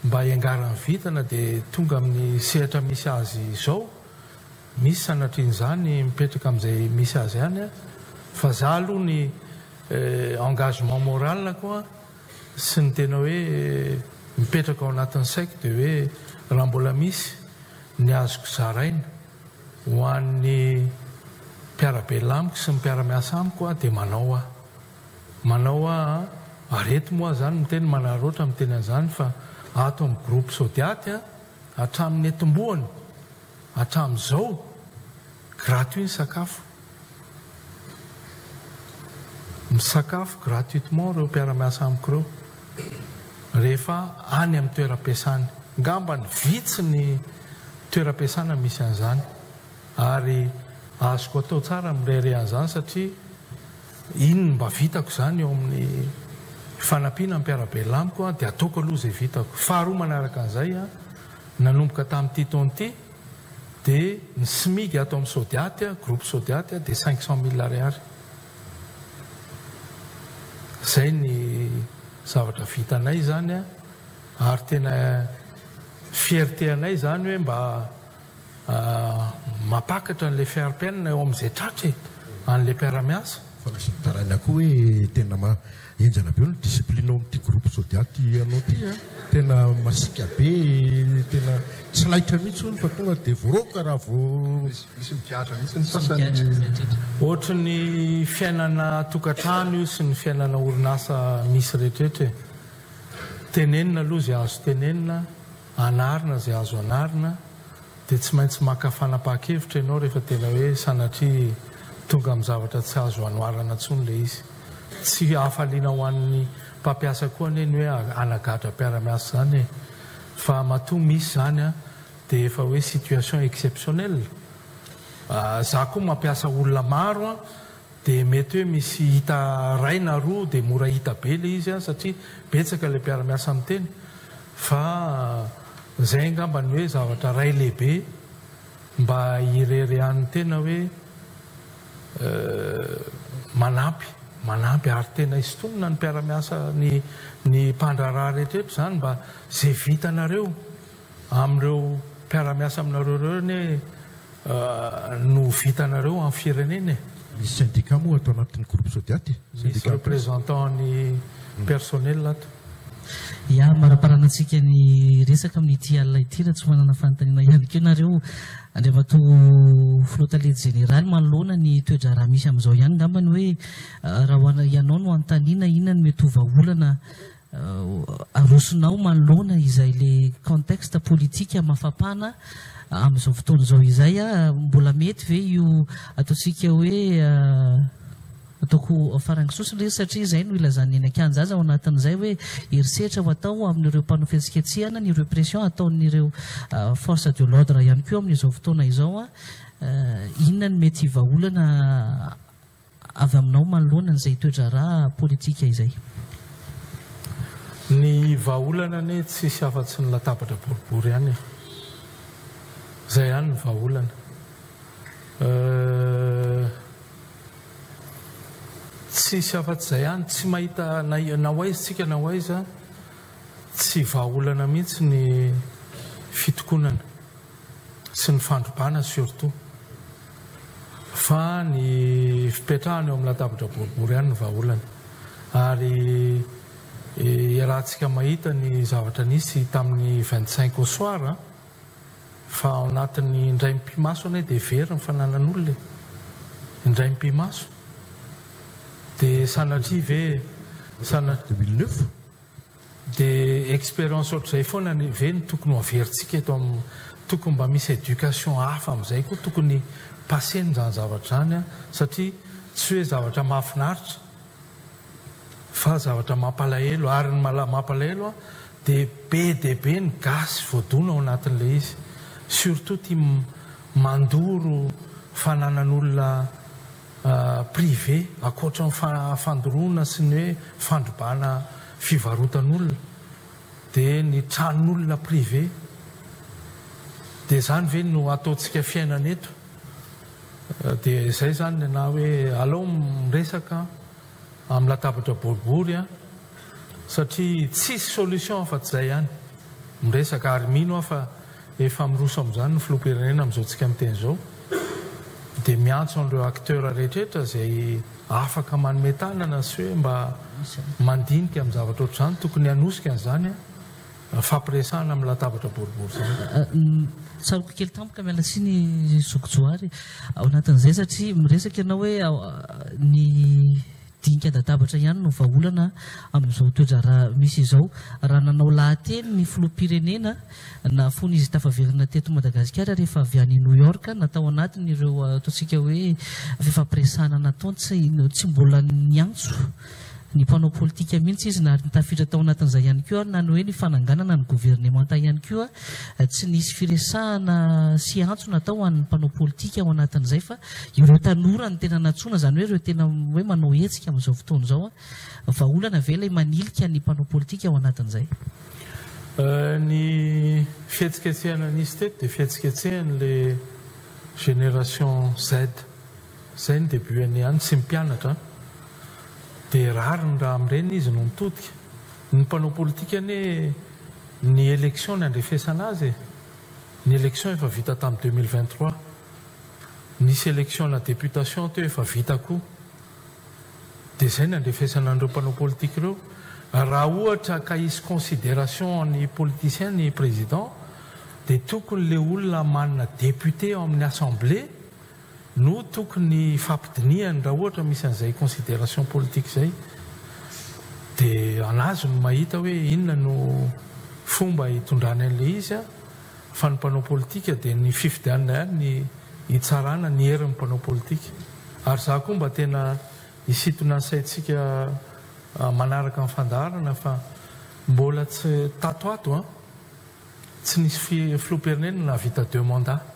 mba hiangarany vitana dia tonga amin'ny sehatra misy azy izao. Misy sanatrian'izany mipetraka amin'izay misy azy ihany a. Fa za aloha ny engagement moral koa sy ny tena hoe mipetraka ao anatin'ny saiko dia hoe raha mbola misy ny azoko zaraina ho an'ny mpiara-belona amiko sy ny mpiara-miasa amiko dia manao arety moa zany miteny manaroatra miteny an'izany fa ato amin'ny groupe Sodiaty hatramin'ny etim-boany hatramin'izao gratuit ny sakafo. Misakafo gratuitement reo mpiara-miasa amiko reo rehefa any amin'ny toeram-piasany. Ngamba ny vitsy ny toeram-piasana misy an'izany ary azoko atao tsara mirere an'izany satria iny mba vitako zany eo amin'ny fanampiana mpiara-belona amiko dia ataoko aloha izay vitako. Faharoa manaraka an'izay nanomboka tamin'ity taona ity dia ny SMIC ato amin'ny Sodiaty groupe Sodiaty dia 500 000 ariary. Zay ny zavatra vitanay zany ary tena fierté anay zany hoe mba mapakatra an'ilay fiarim-piainana eo amin'izay tratra an'ilay mpiara-miasa. Fa misy tarana koa hoe tena enjana be ny discipline ao amin'ity groupe Sodiaty anao ty tena masika be, tena tsy laitra mihitsy ony fa tonga dia voaroka raha misy mikiatra mihitsy ny sasany. Ohatra ny fiainana tokantrano io sy ny fiainana orinasa misy rehetraretra. Tenenina aloha zay azo tenenina, anarina zay azo anarina, dia tsy maintsy maka fanapa-kevitra ianao rehefa tena hoe sanatria tonga amin'ny zavatra tsy azo anoarana intsony le izy. Tsy hafaliana ho an'ny mpampiasa koa neny hoe anagatra mpiara-miasa zany fa matoa misy zany dia efa hoe situation exceptionnelle. Za koa mampiasa olona maro dia mety hoe misy hita ray na roa dia mora hita be le izy satria betsaka le mpiara-miasa amin'ny teny. Fa zay ngamba ny hoe zavatra ray lehibe mba hirerehan'ny tena hoe manampy ary tena isontonina ny mpiara-miasa ny mpandraraha rehetraretra zany mba zay vitanareo amin'ireo mpiara-miasa aminareo reo ny no vitanareo amin'ny firenena. Misy syndicat moa atao anatin'ny groupe Sodiaty. Misy représentant ny personnel ato. Ya maraparanantsika ny resaka amin'ity alina ity raha tsy manana fanontaniana ihany keo nareo Andriamatoa Flotalier Général manoloana ny toetra misy amin'izao ihany ngambany hoe raha ianao no anontaniana inona ny mety ho vahaolana arosonao manoloana izay le contexte politika mafapana amin'izao fotoana zao izay mbola mety ve io ataontsika hoe ataoko farangisosiny satria izay no ilazany eny akanjaza ao anatin'izay hoe herisetra ho atao amin'ireo mpanao fihetsiketsehana ny répression ataon'ireo force de l'ordre ihany koa amin'izao fotoana izao inona ny mety vahaolana avy aminao manoloana n'izay toedrara politika izay ny vahaolana ne tsisy afa-tsy ny latabatra boribory ihany zay ihany ny vahaolana tsisy afa-tsy zay ihany tsy mahita na hoaizitsika na hoaiza tsy vahaolana mihitsy ny fitokonana sy ny fandrobana surtout fa ny fipetrahana eo amin'ny latabatra boribory ihany ny vahaolana ary rahantsika mahita ny zavatra nisy tamin'ny 25 au soir fa ao anatin'ny indray mpimaso ane dia very ny fananan'olona indray mpimaso dia sanatria ve 2009 dia expérience ohatr'izay foana ve ny tokony ho averintsika eto amin'ny tokony mba misy éducation hafa amin'izay koa tokony passeny zany zavatra zany satria tsy hoe zavatra mahafinaritra fa zavatra mampalahelo ary ny mampalahelo dia be ny gasy voadona ao anatin'ilay izy surtout tia mandoro fananan'olona privé akoatra ny fandoroana sy ny hoe fandrobana fivarotan'olona dia ny tranon'olona privé dia zany ve no ataontsika fiainana eto dia izay zany na hoe alao miresaka amin'ny latabatra boribory satria tsisy solution afa-tsy zay ihany miresaka ary mino fa efa miroso amin'izany ny filoham-pirenena amin'izao miteny zao dia miantso an'ireo acteur rehetrarehetra zay afaka manome tanana sy hoe mba mandinika amin'ny zavatra ohatr'izany tokony hanosika an'izany fampiresahana amin'ny latabatra boribory zany saroko kely tampoka miala sy ny zokojoary ao anatin'izay satria miresaka ianao hoe ny dinika dadabatra ihany no vahaolana amin'izao toedrara misy izao raha nanao lahateny ny filoham-pirenena na fony izy tafaverina teto Madagasikara rehefa avy any New York natao anatiny ireo ataontsika hoe fifampiresahana nataony tsy mbola niantso ny mpanao politika mihitsy izy na nitafiditra tao anatin'izay ihany koa na ny hoe ny fananganana ny gouvernementa ihany koa tsy nisy firesahana sy antso natao an'ny mpanao politika ao anatin'izay fa ireo tanora ny tena natsoina zany hoe ireo tena hoe manao hetsika amin'izao fotoana izao vahaolana ve ilay manilika ny mpanao politika ao anatin'izay ny fihetsiketsehana nisy teto dia fihetsiketsehan'le génération Z zay ny début-any ihany sy mpianatra dia rariny raha amin'ireny izy no mitodika ny mpanao politika ane ny élection ny andrefesana azy ny élection efa vita tamin'ny 2023 nisy élection na députation teo efa vita koa dia izay ny andrefesana an'ireo mpanao politika ireo raha ohatra ka hisy considération ny politicien ny président dia tokony le olona manana député ao amin'ny assemblée no tokony fampidiniany raha ohatra misy an'izay considération politique zay dia anazy no mahita hoe inona no fomba hitondrany an'ilay izy fa ny mpanao politika dia ny fifidianana ihany ny hitsarana ny herin'ny mpanao politika ary za koa mba tena hisitona ny saintsika manaraka amin'ny fandaharana fa mbola tsy tatoato tsy nisy filoham-pirenena na vita 2 mandats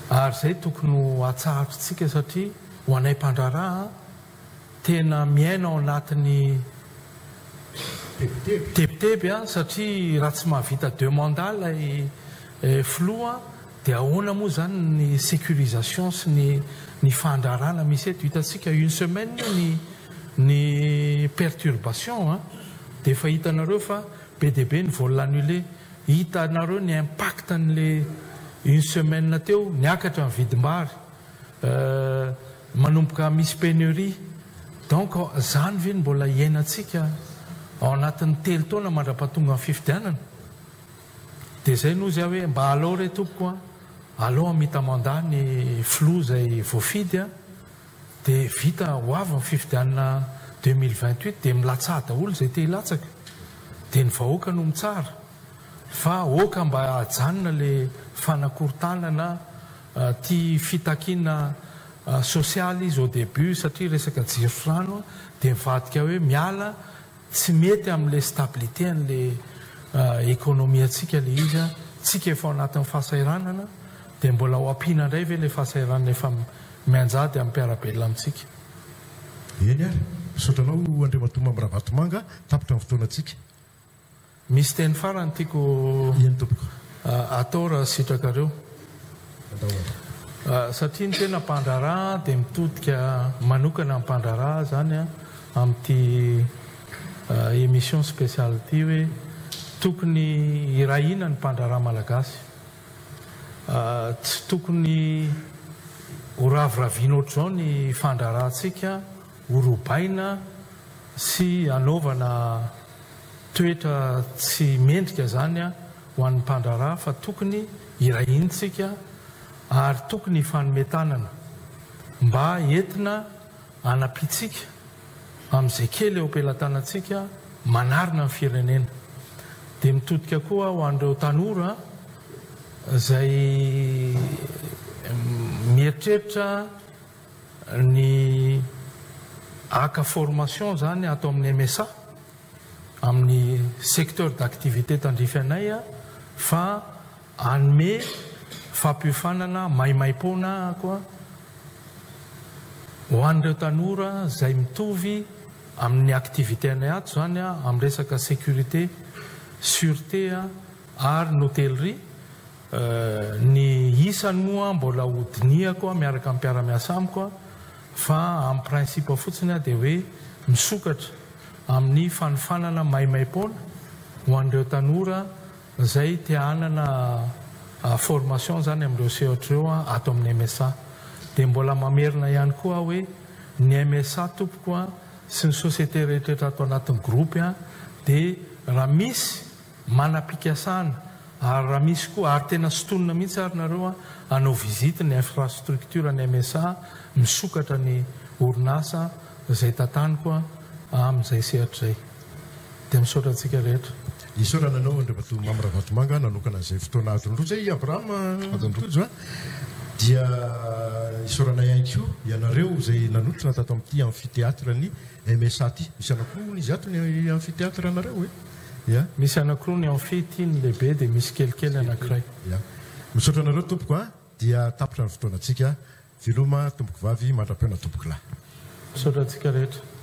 ary zay tokony ho atsahatritsika satria ho anay mpandraraha tena miaina ao anatin'ny tebiteby satria raha tsy mahavita 2 mandats lay filoha dia ahoana moa zany ny sécurisation sy ny fandrarana misy eto hitantsika 1 semaine ny perturbation dia efa hitanareo fa be dia be ny vol annulé hitanareo ny impact n'le 1 semaine teo niakatra ny vidim-bary manomboka misy pénurie donc zany ve ny mbola iainantsika ao anatin'ny telo taona mandra-pahatonga ny fifidianana dia zay no izy hoe mba alao re tompoko alao amita mandat ny flou zay voafidy dia vita ho avy ny fifidianana 2028 dia milatsaha daholo izay te hilatsaka dia ny vahoaka no mitsara fa oka mba ajanona le fanakorontanana tia fitakiana sosialy izy au début satria resaka jirorano dia mivadika hoe miala tsy mety amin'le stabilité an'le économie antsika le izy tsika efa ao anatin'ny fahasairanana dia mbola ho ampiana indray ve le fahasairanana efa mianjady amin'ny mpiarabelona amintsika eny ary misotranao Andriamatoma amin'ny Ravatomanga tapitra amin'ny fotoana antsika misy teny farany tiako eny tompoko atao raha sitrakareo satria ny tena mpandrarà dia mitodika manokana amin'ny mpandrarà zany amin'ity émission spéciale ity hoe tokony irahina ny mpandrarà malagasy tsy tokony ho raviraviana ohatr'izao ny fandraràntsika ho robaina sy anaovana toetra tsy mendrika zany ho an'ny mpandrarà fa tokony irahintsika ary tokony fanometanana mba entina anapitsika amin'izay kely eo ampelantanantsika manarina ny firenena dia mitodika koa ho an'ireo tanora izay mieritreritra ny aka formation zany atao amin'ny MSA amin'ny secteur d'activité tandrifanay fa anome fampiofanana maimaim-poana koa ho an'ireo tanora izay mitovy amin'ny activité anay ato zany amin'ny resaka sécurité sûreté ary n'hôtellerie ny isany moa mbola hodiniako miaraka amin'ny mpiara-miasa amiko fa amin'ny principe fotsiny dia hoe misokatra amin'ny fanofanana maimaim-poana ho an'ireo tanora izay tia hanana formation zany amin'ireo sehotra eo ato amin'ny MSA dia mbola mamerina ihany koa hoe ny MSA tompoko sy ny société rehetrarehetra ato anatin'ny groupe dia raha misy manam-pikasana ary raha misy koa ary tena sotonina mihitsy ary nareo hanao visite ny infrastructure ny MSA misokatra ny orinasa izay tantaniko amin'izay sehatra izay dia misaotra antsika rehetra isaorana anao Andriamatomama amin'ny Ravatomanga nanokana izay fotoana adiny roa zay Abraham tojo dia isaorana ihany koa ianareo izay nanotrona tato amin'ity amphithéâtre ny MSA ty misy anakoroa izy ato ny amphithéâtre anareo hoe misy anakoroa ny amphi ty ny lehibe dia misy kelikely anankiray misaotra anareo tompoko dia tapitra ny fotoana antsika veloma tompoko vavy mandra-piona tompoko lahy misaotra antsika rehetra